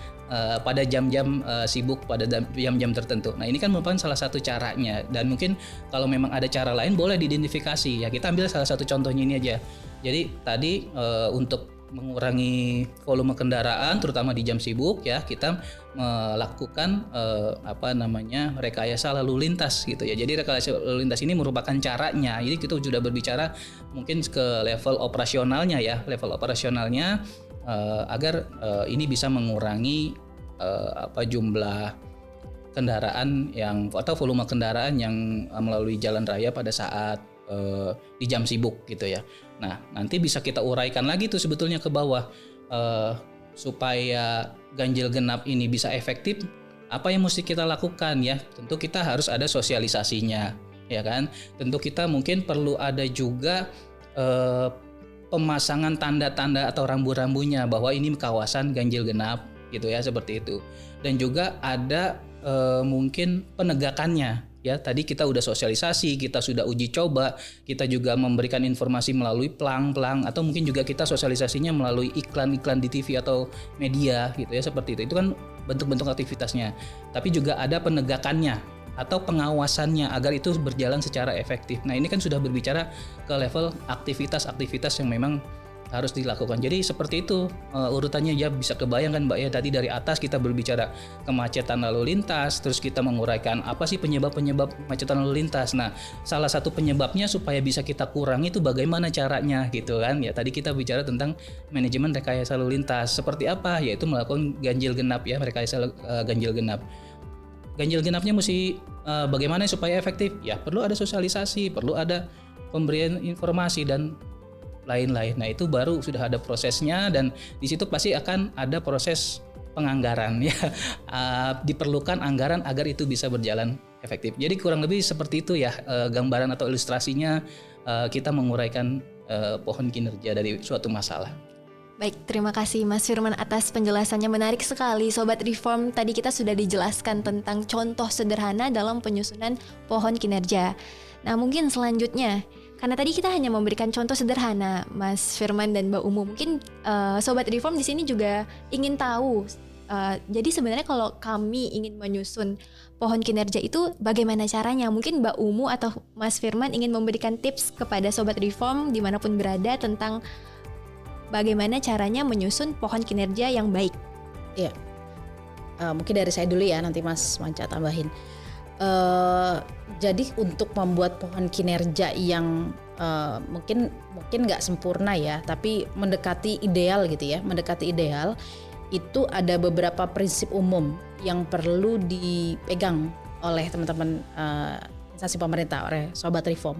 Pada jam-jam sibuk, pada jam-jam tertentu. Nah ini kan merupakan salah satu caranya, dan mungkin kalau memang ada cara lain boleh diidentifikasi ya. Kita ambil salah satu contohnya ini aja. Jadi tadi untuk mengurangi volume kendaraan terutama di jam sibuk ya, kita melakukan rekayasa lalu lintas gitu ya. Jadi rekayasa lalu lintas ini merupakan caranya. Jadi kita sudah berbicara mungkin ke level operasionalnya ya, agar ini bisa mengurangi jumlah kendaraan atau volume kendaraan yang melalui jalan raya pada saat di jam sibuk gitu ya. Nah nanti bisa kita uraikan lagi tuh sebetulnya ke bawah, supaya ganjil genap ini bisa efektif. Apa yang mesti kita lakukan ya? Tentu kita harus ada sosialisasinya ya kan. Tentu kita mungkin perlu ada juga pemasangan tanda-tanda atau rambu-rambunya bahwa ini kawasan ganjil genap gitu ya, seperti itu. Dan juga ada mungkin penegakannya ya. Tadi kita udah sosialisasi, kita sudah uji coba, kita juga memberikan informasi melalui plang-plang, atau mungkin juga kita sosialisasinya melalui iklan-iklan di TV atau media gitu ya, seperti itu. Itu kan bentuk-bentuk aktivitasnya. Tapi juga ada penegakannya atau pengawasannya agar itu berjalan secara efektif. Nah, ini kan sudah berbicara ke level aktivitas-aktivitas yang memang harus dilakukan. Jadi seperti itu urutannya, ya bisa kebayangkan Mbak ya, tadi dari atas kita berbicara kemacetan lalu lintas, terus kita menguraikan apa sih penyebab kemacetan lalu lintas. Nah, salah satu penyebabnya supaya bisa kita kurangi itu bagaimana caranya gitu kan. Ya tadi kita bicara tentang manajemen rekayasa lalu lintas. Seperti apa? Yaitu melakukan ganjil genap ya, rekayasa ganjil genap. Ganjil genapnya mesti bagaimana supaya efektif? Ya perlu ada sosialisasi, perlu ada pemberian informasi dan lain-lain. Nah, itu baru sudah ada prosesnya, dan di situ pasti akan ada proses penganggaran ya. Diperlukan anggaran agar itu bisa berjalan efektif. Jadi kurang lebih seperti itu ya gambaran atau ilustrasinya kita menguraikan pohon kinerja dari suatu masalah. Baik, terima kasih Mas Firman atas penjelasannya, menarik sekali. Sobat Reform, tadi kita sudah dijelaskan tentang contoh sederhana dalam penyusunan pohon kinerja. Nah, mungkin selanjutnya, karena tadi kita hanya memberikan contoh sederhana, Mas Firman dan Mbak Umu, mungkin Sobat Reform di sini juga ingin tahu. Jadi sebenarnya kalau kami ingin menyusun pohon kinerja itu bagaimana caranya? Mungkin Mbak Umu atau Mas Firman ingin memberikan tips kepada Sobat Reform dimanapun berada tentang bagaimana caranya menyusun pohon kinerja yang baik. Iya, mungkin dari saya dulu ya, nanti Mas Manca tambahin. Jadi untuk membuat pohon kinerja yang mungkin nggak sempurna ya, tapi mendekati ideal gitu ya, mendekati ideal, itu ada beberapa prinsip umum yang perlu dipegang oleh teman-teman instansi pemerintah, oleh Sobat Reform.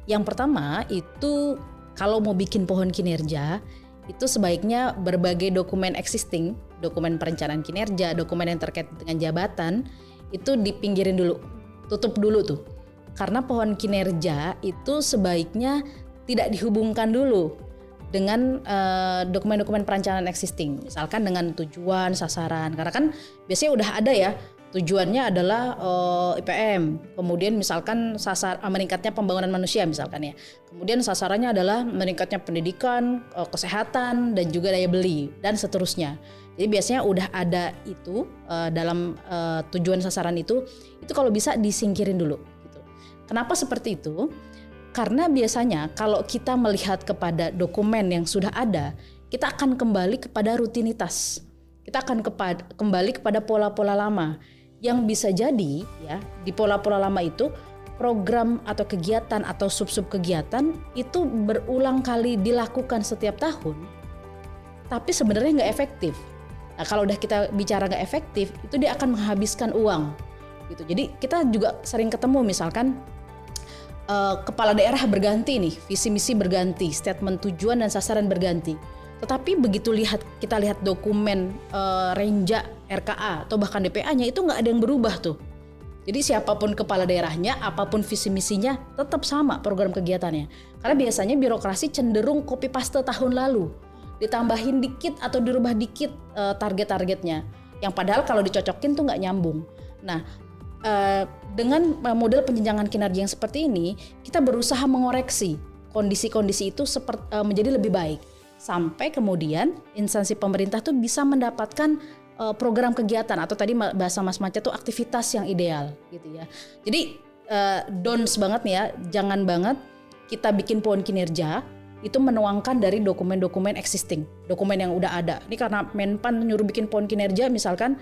Yang pertama itu, kalau mau bikin pohon kinerja, itu sebaiknya berbagai dokumen existing, dokumen perencanaan kinerja, dokumen yang terkait dengan jabatan, itu dipinggirin dulu, tutup dulu tuh. Karena pohon kinerja itu sebaiknya tidak dihubungkan dulu dengan dokumen-dokumen perencanaan existing. Misalkan dengan tujuan, sasaran, karena kan biasanya udah ada ya, tujuannya adalah IPM, kemudian misalkan meningkatnya pembangunan manusia misalkan ya, kemudian sasarannya adalah meningkatnya pendidikan, kesehatan, dan juga daya beli, dan seterusnya. Jadi biasanya udah ada itu dalam tujuan sasaran itu kalau bisa disingkirin dulu gitu. Kenapa seperti itu? Karena biasanya kalau kita melihat kepada dokumen yang sudah ada, kita akan kembali kepada rutinitas, kita akan kembali kepada pola-pola lama. Yang bisa jadi ya, di pola-pola lama itu program atau kegiatan atau sub-sub kegiatan itu berulang kali dilakukan setiap tahun, tapi sebenarnya nggak efektif. Nah, kalau udah kita bicara nggak efektif, itu dia akan menghabiskan uang gitu. Jadi kita juga sering ketemu misalkan kepala daerah berganti nih, visi misi berganti, statement tujuan dan sasaran berganti. Tetapi begitu kita lihat dokumen Renja, RKA atau bahkan DPA-nya, itu nggak ada yang berubah tuh. Jadi siapapun kepala daerahnya, apapun visi misinya, tetap sama program kegiatannya. Karena biasanya birokrasi cenderung copy paste tahun lalu, ditambahin dikit atau dirubah dikit target-targetnya. Yang padahal kalau dicocokin tuh nggak nyambung. Nah, dengan model penjenjangan kinerja yang seperti ini, kita berusaha mengoreksi kondisi-kondisi itu menjadi lebih baik. Sampai kemudian instansi pemerintah tuh bisa mendapatkan program kegiatan atau tadi bahasa Mas Manca tuh aktivitas yang ideal gitu ya. Jadi don'ts banget nih ya, jangan banget kita bikin pohon kinerja itu menuangkan dari dokumen-dokumen existing, dokumen yang udah ada. Ini karena Menpan nyuruh bikin pohon kinerja misalkan,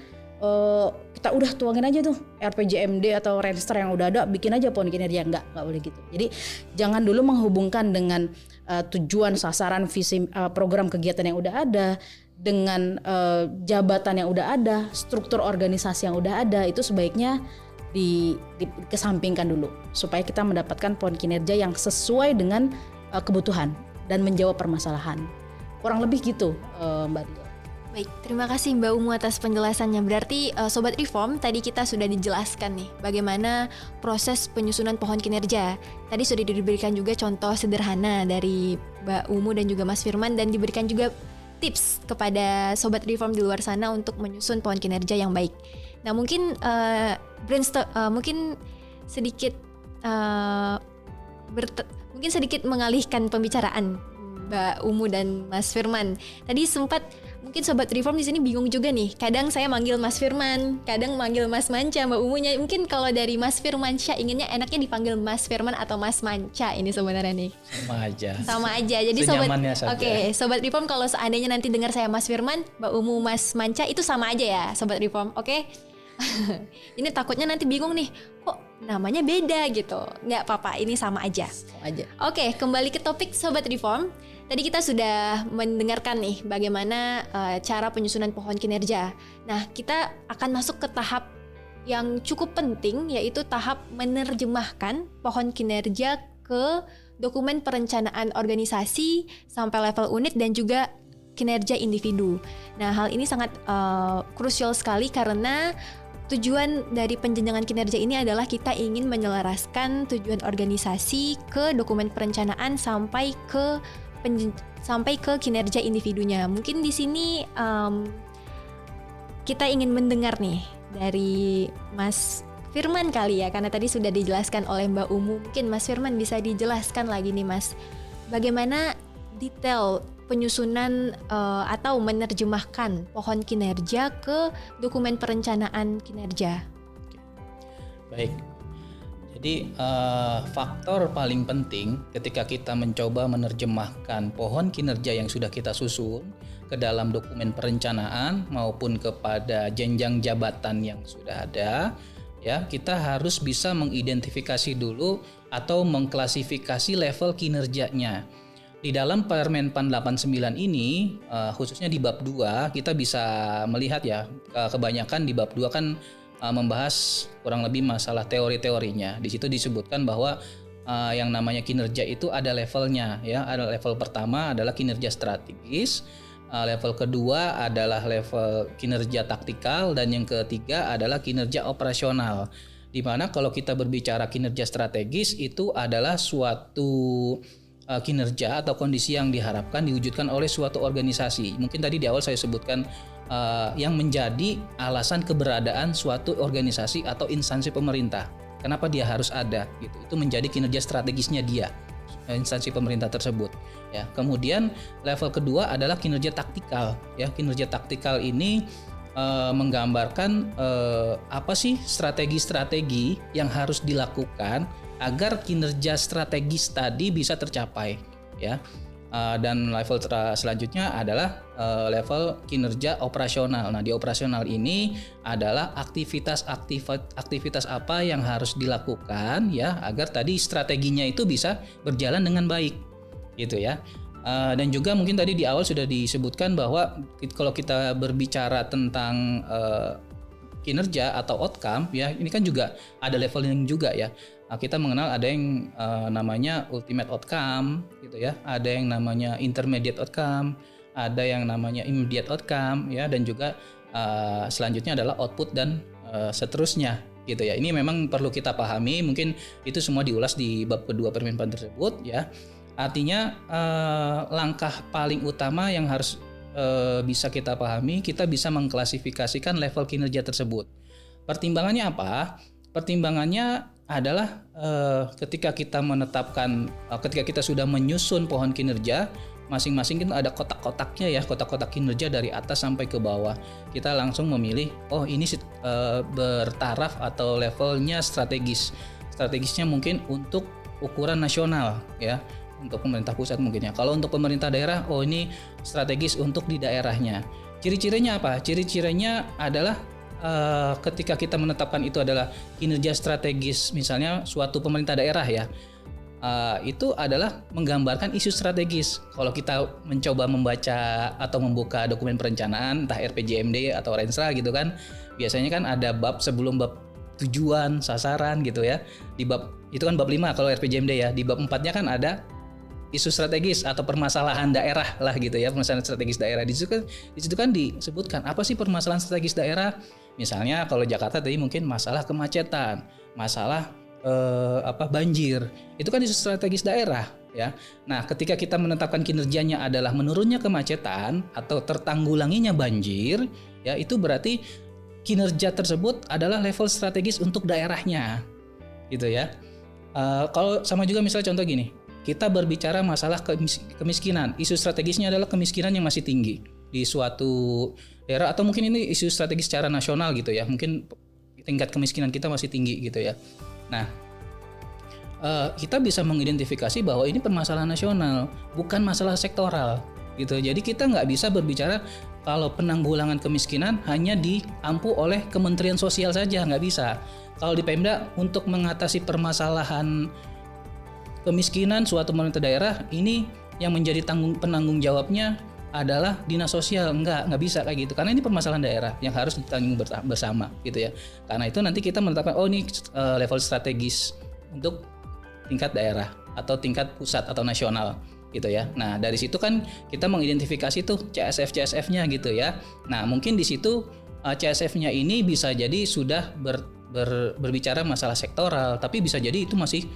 kita udah tuangin aja tuh RPJMD atau Renster yang udah ada, bikin aja pohon kinerja. Enggak boleh gitu. Jadi jangan dulu menghubungkan dengan tujuan, sasaran, visi, program kegiatan yang udah ada dengan jabatan yang udah ada, struktur organisasi yang udah ada. Itu sebaiknya dikesampingkan dulu supaya kita mendapatkan pohon kinerja yang sesuai dengan kebutuhan dan menjawab permasalahan. Kurang lebih gitu, Mbak Dila. Baik, terima kasih Mbak Umu atas penjelasannya. Berarti Sobat Reform, tadi kita sudah dijelaskan nih bagaimana proses penyusunan pohon kinerja. Tadi sudah diberikan juga contoh sederhana dari Mbak Umu dan juga Mas Firman, dan diberikan juga tips kepada sobat reform di luar sana untuk menyusun pohon kinerja yang baik. Nah, mungkin mungkin sedikit mungkin sedikit mengalihkan pembicaraan Mbak Umu dan Mas Firman. Tadi sempat mungkin sobat reform di sini bingung juga nih. Kadang saya manggil Mas Firman, kadang manggil Mas Manca, Mbak Umunya. Mungkin kalau dari Mas Firmansyah inginnya enaknya dipanggil Mas Firman atau Mas Manca ini sebenarnya nih. Sama aja. Jadi sobat reform kalau seandainya nanti dengar saya Mas Firman, Mbak Umu Mas Manca itu sama aja ya, sobat reform. Oke. Ini takutnya nanti bingung nih, kok namanya beda gitu. Nggak apa-apa, ini sama aja. Oke, kembali ke topik sobat reform. Tadi kita sudah mendengarkan nih bagaimana cara penyusunan pohon kinerja. Nah, kita akan masuk ke tahap yang cukup penting, yaitu tahap menerjemahkan pohon kinerja ke dokumen perencanaan organisasi sampai level unit dan juga kinerja individu. Nah, hal ini sangat krusial sekali karena tujuan dari penjenjangan kinerja ini adalah kita ingin menyelaraskan tujuan organisasi ke dokumen perencanaan sampai ke kinerja individunya. Mungkin di sini kita ingin mendengar nih dari Mas Firman kali ya, karena tadi sudah dijelaskan oleh Mbak Umu. Mungkin Mas Firman bisa dijelaskan lagi nih Mas, bagaimana detail penyusunan atau menerjemahkan pohon kinerja ke dokumen perencanaan kinerja. Baik, jadi faktor paling penting ketika kita mencoba menerjemahkan pohon kinerja yang sudah kita susun ke dalam dokumen perencanaan maupun kepada jenjang jabatan yang sudah ada, ya, kita harus bisa mengidentifikasi dulu atau mengklasifikasi level kinerjanya. Di dalam Permenpan 89 ini, khususnya di bab 2, kita bisa melihat ya, kebanyakan di bab 2 kan membahas kurang lebih masalah teori-teorinya. Di situ disebutkan bahwa yang namanya kinerja itu ada levelnya, ya. Ada level pertama adalah kinerja strategis, level kedua adalah level kinerja taktikal, dan yang ketiga adalah kinerja operasional. Di mana kalau kita berbicara kinerja strategis itu adalah suatu kinerja atau kondisi yang diharapkan diwujudkan oleh suatu organisasi. Mungkin tadi di awal saya sebutkan yang menjadi alasan keberadaan suatu organisasi atau instansi pemerintah. Kenapa dia harus ada? Gitu. Itu menjadi kinerja strategisnya dia, instansi pemerintah tersebut. Ya. Kemudian level kedua adalah kinerja taktikal. Ya, kinerja taktikal ini menggambarkan apa sih strategi-strategi yang harus dilakukan agar kinerja strategis tadi bisa tercapai, ya. Dan level selanjutnya adalah level kinerja operasional. Nah, di operasional ini adalah aktivitas apa yang harus dilakukan, ya, agar tadi strateginya itu bisa berjalan dengan baik, gitu ya. Dan juga mungkin tadi di awal sudah disebutkan bahwa kalau kita berbicara tentang kinerja atau outcome, ya, ini kan juga ada leveling juga, ya. Kita mengenal ada yang namanya ultimate outcome, gitu ya, ada yang namanya intermediate outcome, ada yang namanya immediate outcome, ya, dan juga selanjutnya adalah output dan seterusnya, gitu ya. Ini memang perlu kita pahami, mungkin itu semua diulas di bab kedua Permenpan tersebut, ya. Artinya langkah paling utama yang harus bisa kita pahami, kita bisa mengklasifikasikan level kinerja tersebut. Pertimbangannya apa? Pertimbangannya adalah ketika kita menetapkan, ketika kita sudah menyusun pohon kinerja, masing-masing itu ada kotak-kotaknya, ya, kotak-kotak kinerja dari atas sampai ke bawah. Kita langsung memilih, oh ini bertaraf atau levelnya strategis. Strategisnya mungkin untuk ukuran nasional, ya, untuk pemerintah pusat mungkin, ya. Kalau untuk pemerintah daerah, oh ini strategis untuk di daerahnya. Ciri-cirinya apa? Ciri-cirinya adalah ketika kita menetapkan itu adalah kinerja strategis, misalnya suatu pemerintah daerah, ya, itu adalah menggambarkan isu strategis. Kalau kita mencoba membaca atau membuka dokumen perencanaan, entah RPJMD atau Renstra gitu kan, biasanya kan ada bab sebelum bab tujuan, sasaran gitu, ya. Di bab itu kan bab 5 kalau RPJMD, ya. Di bab 4-nya kan ada isu strategis atau permasalahan daerah lah gitu, ya, permasalahan strategis daerah. Di situ kan disebutkan apa sih permasalahan strategis daerah. Misalnya kalau Jakarta tadi mungkin masalah kemacetan, masalah banjir. Itu kan isu strategis daerah ya. Nah, ketika kita menetapkan kinerjanya adalah menurunnya kemacetan atau tertanggulanginya banjir, ya itu berarti kinerja tersebut adalah level strategis untuk daerahnya, gitu ya. Kalau sama juga misalnya contoh gini, kita berbicara masalah kemiskinan, isu strategisnya adalah kemiskinan yang masih tinggi di suatu daerah, atau mungkin ini isu strategis secara nasional gitu ya, mungkin tingkat kemiskinan kita masih tinggi gitu ya. Nah, kita bisa mengidentifikasi bahwa ini permasalahan nasional, bukan masalah sektoral gitu. Jadi kita nggak bisa berbicara kalau penanggulangan kemiskinan hanya diampu oleh Kementerian Sosial saja, nggak bisa. Kalau di Pemda untuk mengatasi permasalahan kemiskinan suatu pemerintah daerah, ini yang menjadi penanggung jawabnya adalah dinas sosial. Nggak bisa kayak gitu, karena ini permasalahan daerah yang harus ditanggung bersama gitu ya. Karena itu nanti kita menetapkan ini level strategis untuk tingkat daerah atau tingkat pusat atau nasional gitu ya. Nah, dari situ kan kita mengidentifikasi tuh CSF-nya gitu ya. Nah, mungkin di situ CSF-nya ini bisa jadi sudah berbicara masalah sektoral, tapi bisa jadi itu masih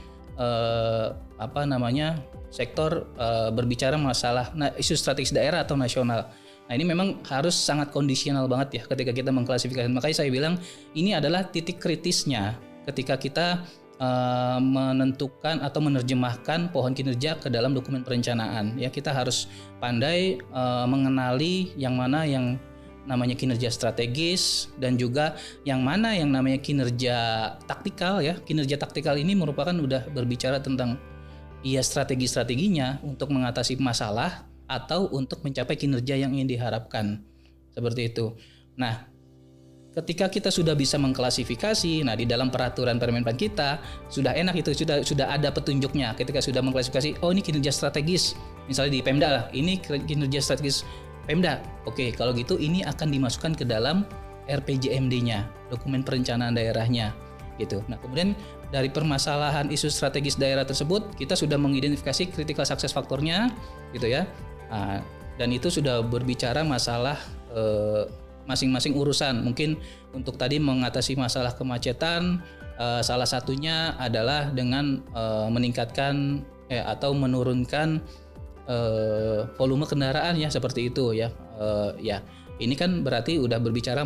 sektor berbicara masalah isu strategis daerah atau nasional. Nah, ini memang harus sangat kondisional banget ya ketika kita mengklasifikasi. Makanya saya bilang ini adalah titik kritisnya ketika kita menentukan atau menerjemahkan pohon kinerja ke dalam dokumen perencanaan. Ya, kita harus pandai mengenali yang mana yang namanya kinerja strategis dan juga yang mana yang namanya kinerja taktikal ya. Kinerja taktikal ini merupakan udah berbicara tentang strategi-strateginya untuk mengatasi masalah atau untuk mencapai kinerja yang ingin diharapkan. Seperti itu. Nah, ketika kita sudah bisa mengklasifikasi, nah di dalam peraturan Permenpan kita sudah enak itu, sudah ada petunjuknya. Ketika sudah mengklasifikasi, oh ini kinerja strategis, misalnya di Pemda lah, ini kinerja strategis Pemda. Oke, kalau gitu ini akan dimasukkan ke dalam RPJMD-nya, dokumen perencanaan daerahnya, gitu. Nah, kemudian dari permasalahan isu strategis daerah tersebut, kita sudah mengidentifikasi critical success faktornya, gitu ya. Nah, dan itu sudah berbicara masalah masing-masing urusan. Mungkin untuk tadi mengatasi masalah kemacetan, salah satunya adalah dengan meningkatkan atau menurunkan volume kendaraan ya, seperti itu ya. Ya, ini kan berarti udah berbicara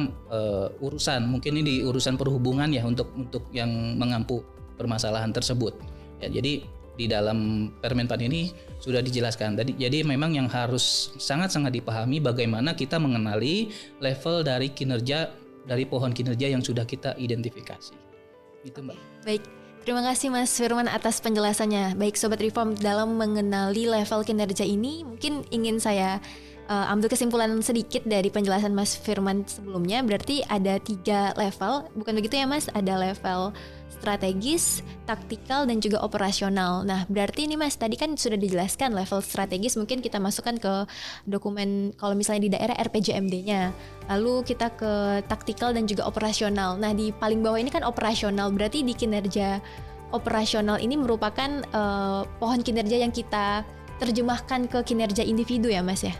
urusan, mungkin ini di urusan perhubungan ya, untuk yang mengampu permasalahan tersebut. Ya, jadi di dalam Permenpan ini sudah dijelaskan tadi. Jadi memang yang harus sangat-sangat dipahami bagaimana kita mengenali level dari kinerja dari pohon kinerja yang sudah kita identifikasi. Itu Mbak. Baik, terima kasih Mas Firman atas penjelasannya. Baik Sobat Reform, dalam mengenali level kinerja ini mungkin ingin saya ambil kesimpulan sedikit dari penjelasan Mas Firman sebelumnya. Berarti ada 3 level, bukan begitu ya Mas? Ada level strategis, taktikal, dan juga operasional. Nah, berarti ini Mas, tadi kan sudah dijelaskan level strategis mungkin kita masukkan ke dokumen kalau misalnya di daerah RPJMD-nya. Lalu kita ke taktikal dan juga operasional. Nah, di paling bawah ini kan operasional, berarti di kinerja operasional ini merupakan pohon kinerja yang kita terjemahkan ke kinerja individu ya Mas ya?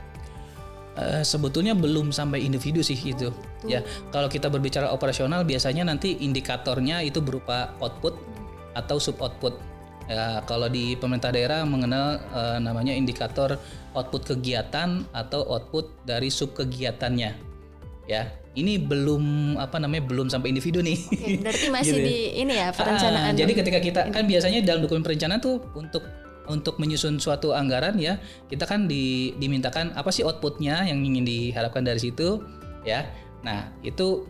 Sebetulnya belum sampai individu sih itu. Ya, kalau kita berbicara operasional biasanya nanti indikatornya itu berupa output atau sub output. Ya, kalau di pemerintah daerah mengenal namanya indikator output kegiatan atau output dari sub kegiatannya. Ya, ini belum belum sampai individu nih. Oke, berarti masih gitu. Di ini ya perencanaan. Jadi ketika kita kan biasanya dalam dokumen perencanaan tuh untuk menyusun suatu anggaran ya, kita kan dimintakan apa sih outputnya yang ingin diharapkan dari situ ya. Nah, itu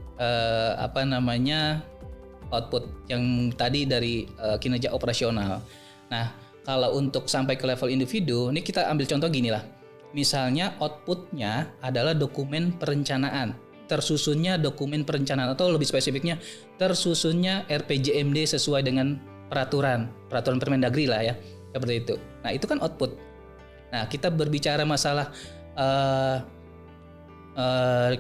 output yang tadi dari kinerja operasional. Nah, kalau untuk sampai ke level individu, ini kita ambil contoh gini lah. Misalnya outputnya adalah dokumen perencanaan, tersusunnya dokumen perencanaan, atau lebih spesifiknya tersusunnya RPJMD sesuai dengan peraturan Permendagri lah ya. Seperti itu. Nah, itu kan output. Nah, kita berbicara masalah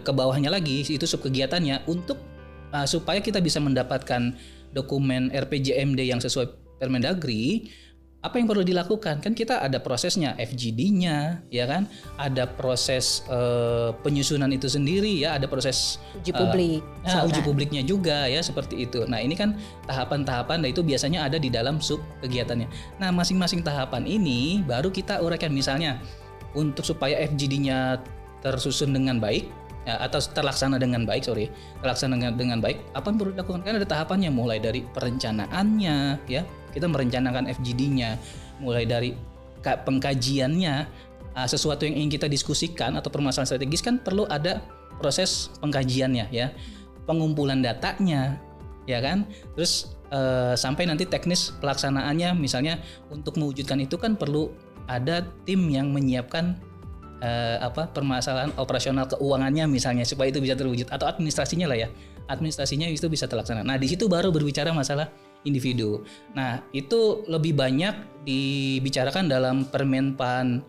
ke bawahnya lagi, itu sub kegiatannya, untuk supaya kita bisa mendapatkan dokumen RPJMD yang sesuai Permendagri, apa yang perlu dilakukan? Kan kita ada prosesnya, FGD-nya, ya kan? Ada proses penyusunan itu sendiri, ya, ada proses Uji publik. uji publiknya juga, ya, seperti itu. Nah, ini kan tahapan-tahapan, dan itu biasanya ada di dalam sub kegiatannya. Nah, masing-masing tahapan ini baru kita uraikan, misalnya untuk supaya FGD-nya tersusun dengan baik, ya, atau terlaksana dengan baik, terlaksana dengan baik, apa yang perlu dilakukan? Kan ada tahapannya, mulai dari perencanaannya, ya, kita merencanakan FGD-nya, mulai dari pengkajiannya, sesuatu yang ingin kita diskusikan atau permasalahan strategis kan perlu ada proses pengkajiannya, ya, pengumpulan datanya, ya kan, terus sampai nanti teknis pelaksanaannya, misalnya untuk mewujudkan itu kan perlu ada tim yang menyiapkan permasalahan operasional keuangannya misalnya supaya itu bisa terwujud, atau administrasinya lah, ya, administrasinya itu bisa terlaksana. Nah, di situ baru berbicara masalah individu. Nah, itu lebih banyak dibicarakan dalam Permenpan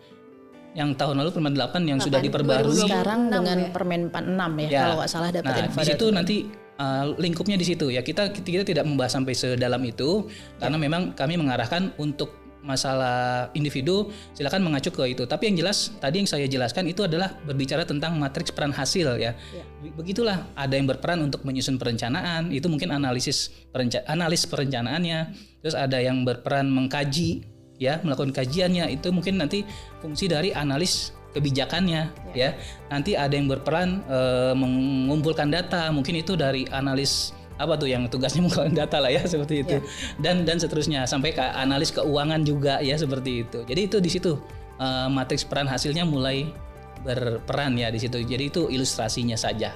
yang tahun lalu, Permen 8 yang sudah diperbarui. Sekarang dengan ya? Permenpan 6 ya, kalau nggak salah dapat info. Di situ nanti lingkupnya di situ, ya, kita tidak membahas sampai sedalam itu karena memang kami mengarahkan untuk masalah individu silakan mengacu ke itu. Tapi yang jelas tadi yang saya jelaskan itu adalah berbicara tentang matriks peran hasil, ya. Begitulah, ada yang berperan untuk menyusun perencanaan, itu mungkin analis perencanaannya. Terus ada yang berperan mengkaji, ya, melakukan kajiannya, itu mungkin nanti fungsi dari analis kebijakannya, ya. Nanti ada yang berperan mengumpulkan data, mungkin itu dari analis yang tugasnya mengumpulkan data lah, ya, seperti itu, dan seterusnya sampai ke analis keuangan juga, ya, seperti itu. Jadi itu di situ matriks peran hasilnya mulai berperan, ya, di situ. Jadi itu ilustrasinya saja.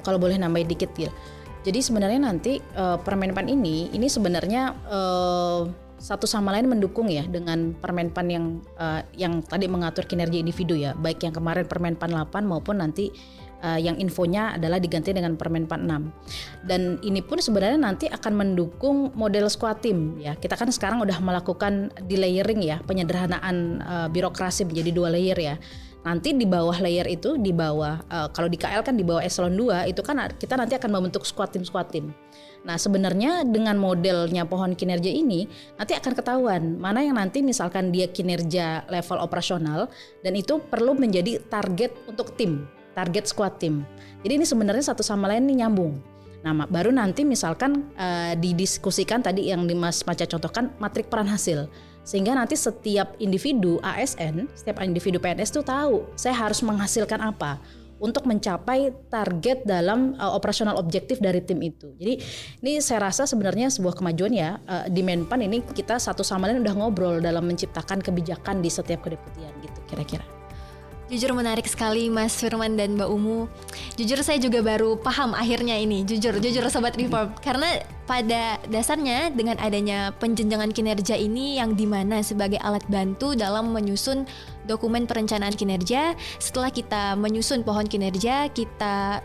Kalau boleh nambahin dikit, Gil. Jadi sebenarnya nanti Permenpan ini sebenarnya satu sama lain mendukung, ya, dengan Permenpan yang tadi mengatur kinerja individu, ya, baik yang kemarin Permenpan 8 maupun nanti yang infonya adalah diganti dengan Permenpan 6. Dan ini pun sebenarnya nanti akan mendukung model squad team, ya. Kita kan sekarang udah melakukan delayering, ya, penyederhanaan birokrasi menjadi 2 layer, ya. Nanti di bawah layer itu, di bawah kalau di KL kan di bawah eselon 2 itu kan kita nanti akan membentuk squad team. Nah, sebenarnya dengan modelnya pohon kinerja ini nanti akan ketahuan mana yang nanti misalkan dia kinerja level operasional dan itu perlu menjadi target untuk tim, target squad team. Jadi ini sebenarnya satu sama lain ini nyambung. Nah, baru nanti misalkan didiskusikan tadi yang Mas Maca contohkan matrik peran hasil. Sehingga nanti setiap individu ASN, setiap individu PNS itu tahu saya harus menghasilkan apa untuk mencapai target dalam operasional objektif dari tim itu. Jadi ini saya rasa sebenarnya sebuah kemajuan, ya. Di Menpan ini kita satu sama lain udah ngobrol dalam menciptakan kebijakan di setiap kedeputian gitu kira-kira. Jujur menarik sekali Mas Firman dan Mbak Umu. Jujur saya juga baru paham akhirnya ini. Jujur Sobat Reform. Karena pada dasarnya dengan adanya penjenjangan kinerja ini yang dimana sebagai alat bantu dalam menyusun dokumen perencanaan kinerja, setelah kita menyusun pohon kinerja, kita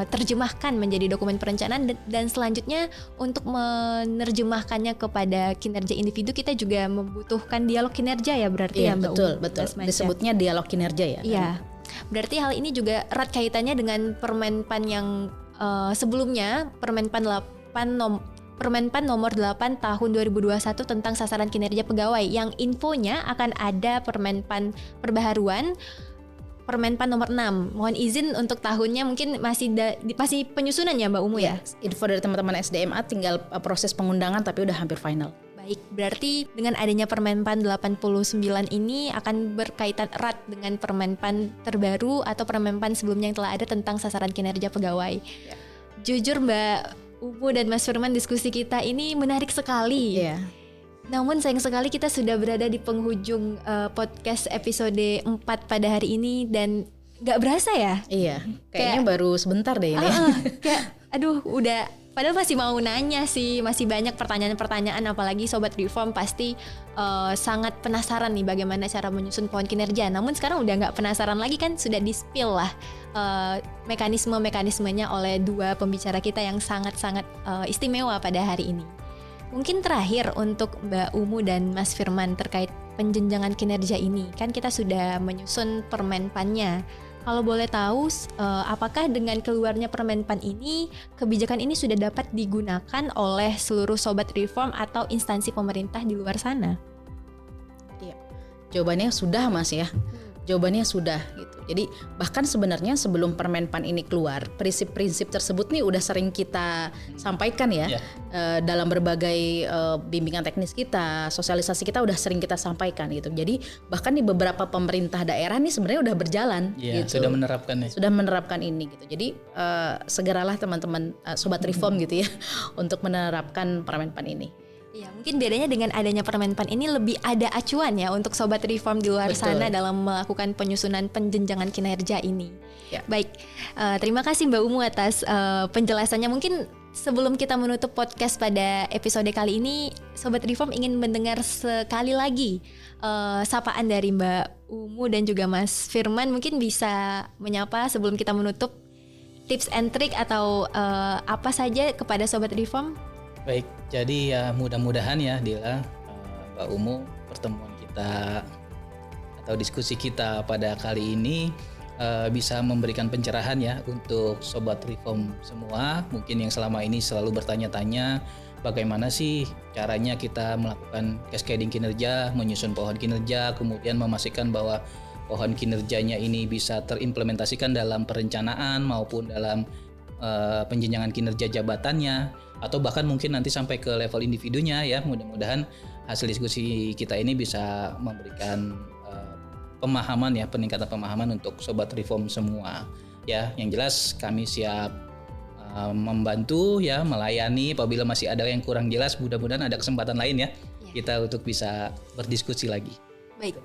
terjemahkan menjadi dokumen perencanaan dan selanjutnya untuk menerjemahkannya kepada kinerja individu kita juga membutuhkan dialog kinerja, ya, berarti, ya, Mbak Umu. Betul. Disebutnya dialog kinerja, ya. Iya. Berarti hal ini juga erat kaitannya dengan Permenpan yang sebelumnya, Permenpan nomor 8 tahun 2021 tentang sasaran kinerja pegawai, yang infonya akan ada Permenpan perbaharuan Permenpan nomor 6. Mohon izin untuk tahunnya mungkin masih penyusunan, ya, Mbak Umu, ya. Info dari teman-teman SDMA tinggal proses pengundangan tapi udah hampir final. Baik, berarti dengan adanya Permenpan 89 ini akan berkaitan erat dengan Permenpan terbaru atau Permenpan sebelumnya yang telah ada tentang sasaran kinerja pegawai. Ya. Jujur Mbak Umu dan Mas Firman, diskusi kita ini menarik sekali. Iya. Namun sayang sekali kita sudah berada di penghujung podcast episode 4 pada hari ini dan gak berasa, ya. Iya, kayaknya baru sebentar deh ini. Kayak aduh, udah, padahal masih mau nanya sih, masih banyak pertanyaan-pertanyaan, apalagi Sobat Reform pasti sangat penasaran nih bagaimana cara menyusun pohon kinerja. Namun sekarang udah gak penasaran lagi, kan sudah di-spill lah mekanisme-mekanismenya oleh dua pembicara kita yang sangat-sangat istimewa pada hari ini. Mungkin terakhir untuk Mbak Umu dan Mas Firman terkait penjenjangan kinerja ini, kan kita sudah menyusun Permenpannya. Kalau boleh tahu, apakah dengan keluarnya Permenpan ini, kebijakan ini sudah dapat digunakan oleh seluruh Sobat Reform atau instansi pemerintah di luar sana? Jawabannya sudah Mas ya. Jawabannya sudah gitu. Jadi bahkan sebenarnya sebelum Permenpan ini keluar, prinsip-prinsip tersebut nih udah sering kita sampaikan ya. Dalam berbagai bimbingan teknis kita, sosialisasi kita udah sering kita sampaikan gitu. Jadi bahkan di beberapa pemerintah daerah nih sebenarnya udah berjalan gitu. Sudah menerapkan ya. Sudah menerapkan ini gitu. Jadi segeralah teman-teman sobat reform gitu ya untuk menerapkan Permenpan ini. Ya, mungkin bedanya dengan adanya Permenpan ini lebih ada acuan ya untuk sobat reform di luar sana dalam melakukan penyusunan penjenjangan kinerja ini. Ya. Baik, terima kasih Mbak Umu atas penjelasannya. Mungkin sebelum kita menutup podcast pada episode kali ini, sobat reform ingin mendengar sekali lagi sapaan dari Mbak Umu dan juga Mas Firman. Mungkin bisa menyapa sebelum kita menutup, tips and trick atau apa saja kepada sobat reform. Baik, jadi ya mudah-mudahan ya Dila, Mbak Umu, pertemuan kita atau diskusi kita pada kali ini bisa memberikan pencerahan ya untuk sobat reform semua. Mungkin yang selama ini selalu bertanya-tanya bagaimana sih caranya kita melakukan cascading kinerja, menyusun pohon kinerja, kemudian memastikan bahwa pohon kinerjanya ini bisa terimplementasikan dalam perencanaan maupun dalam penjenjangan kinerja jabatannya, atau bahkan mungkin nanti sampai ke level individunya ya. Mudah-mudahan hasil diskusi kita ini bisa memberikan pemahaman ya, peningkatan pemahaman untuk sobat reform semua ya. Yang jelas kami siap membantu ya, melayani apabila masih ada yang kurang jelas. Mudah-mudahan ada kesempatan lain ya kita untuk bisa berdiskusi lagi. Baik,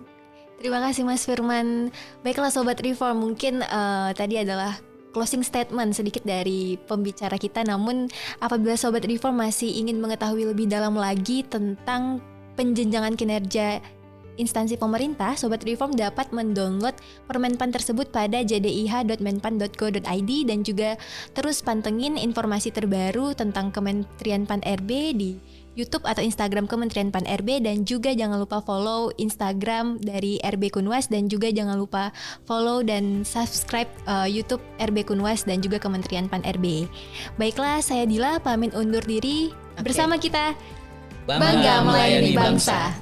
terima kasih Mas Firman. Baiklah sobat reform, mungkin tadi adalah closing statement sedikit dari pembicara kita. Namun apabila sobat reform masih ingin mengetahui lebih dalam lagi tentang penjenjangan kinerja instansi pemerintah, sobat reform dapat mendownload Permenpan tersebut pada jdih.menpan.go.id dan juga terus pantengin informasi terbaru tentang Kementerian Pan RB di YouTube atau Instagram Kementerian Pan RB, dan juga jangan lupa follow Instagram dari RB Kunwas, dan juga jangan lupa follow dan subscribe YouTube RB Kunwas dan juga Kementerian Pan RB. Baiklah, saya Dila pamit undur diri. Bersama kita Bangga melayani bangsa.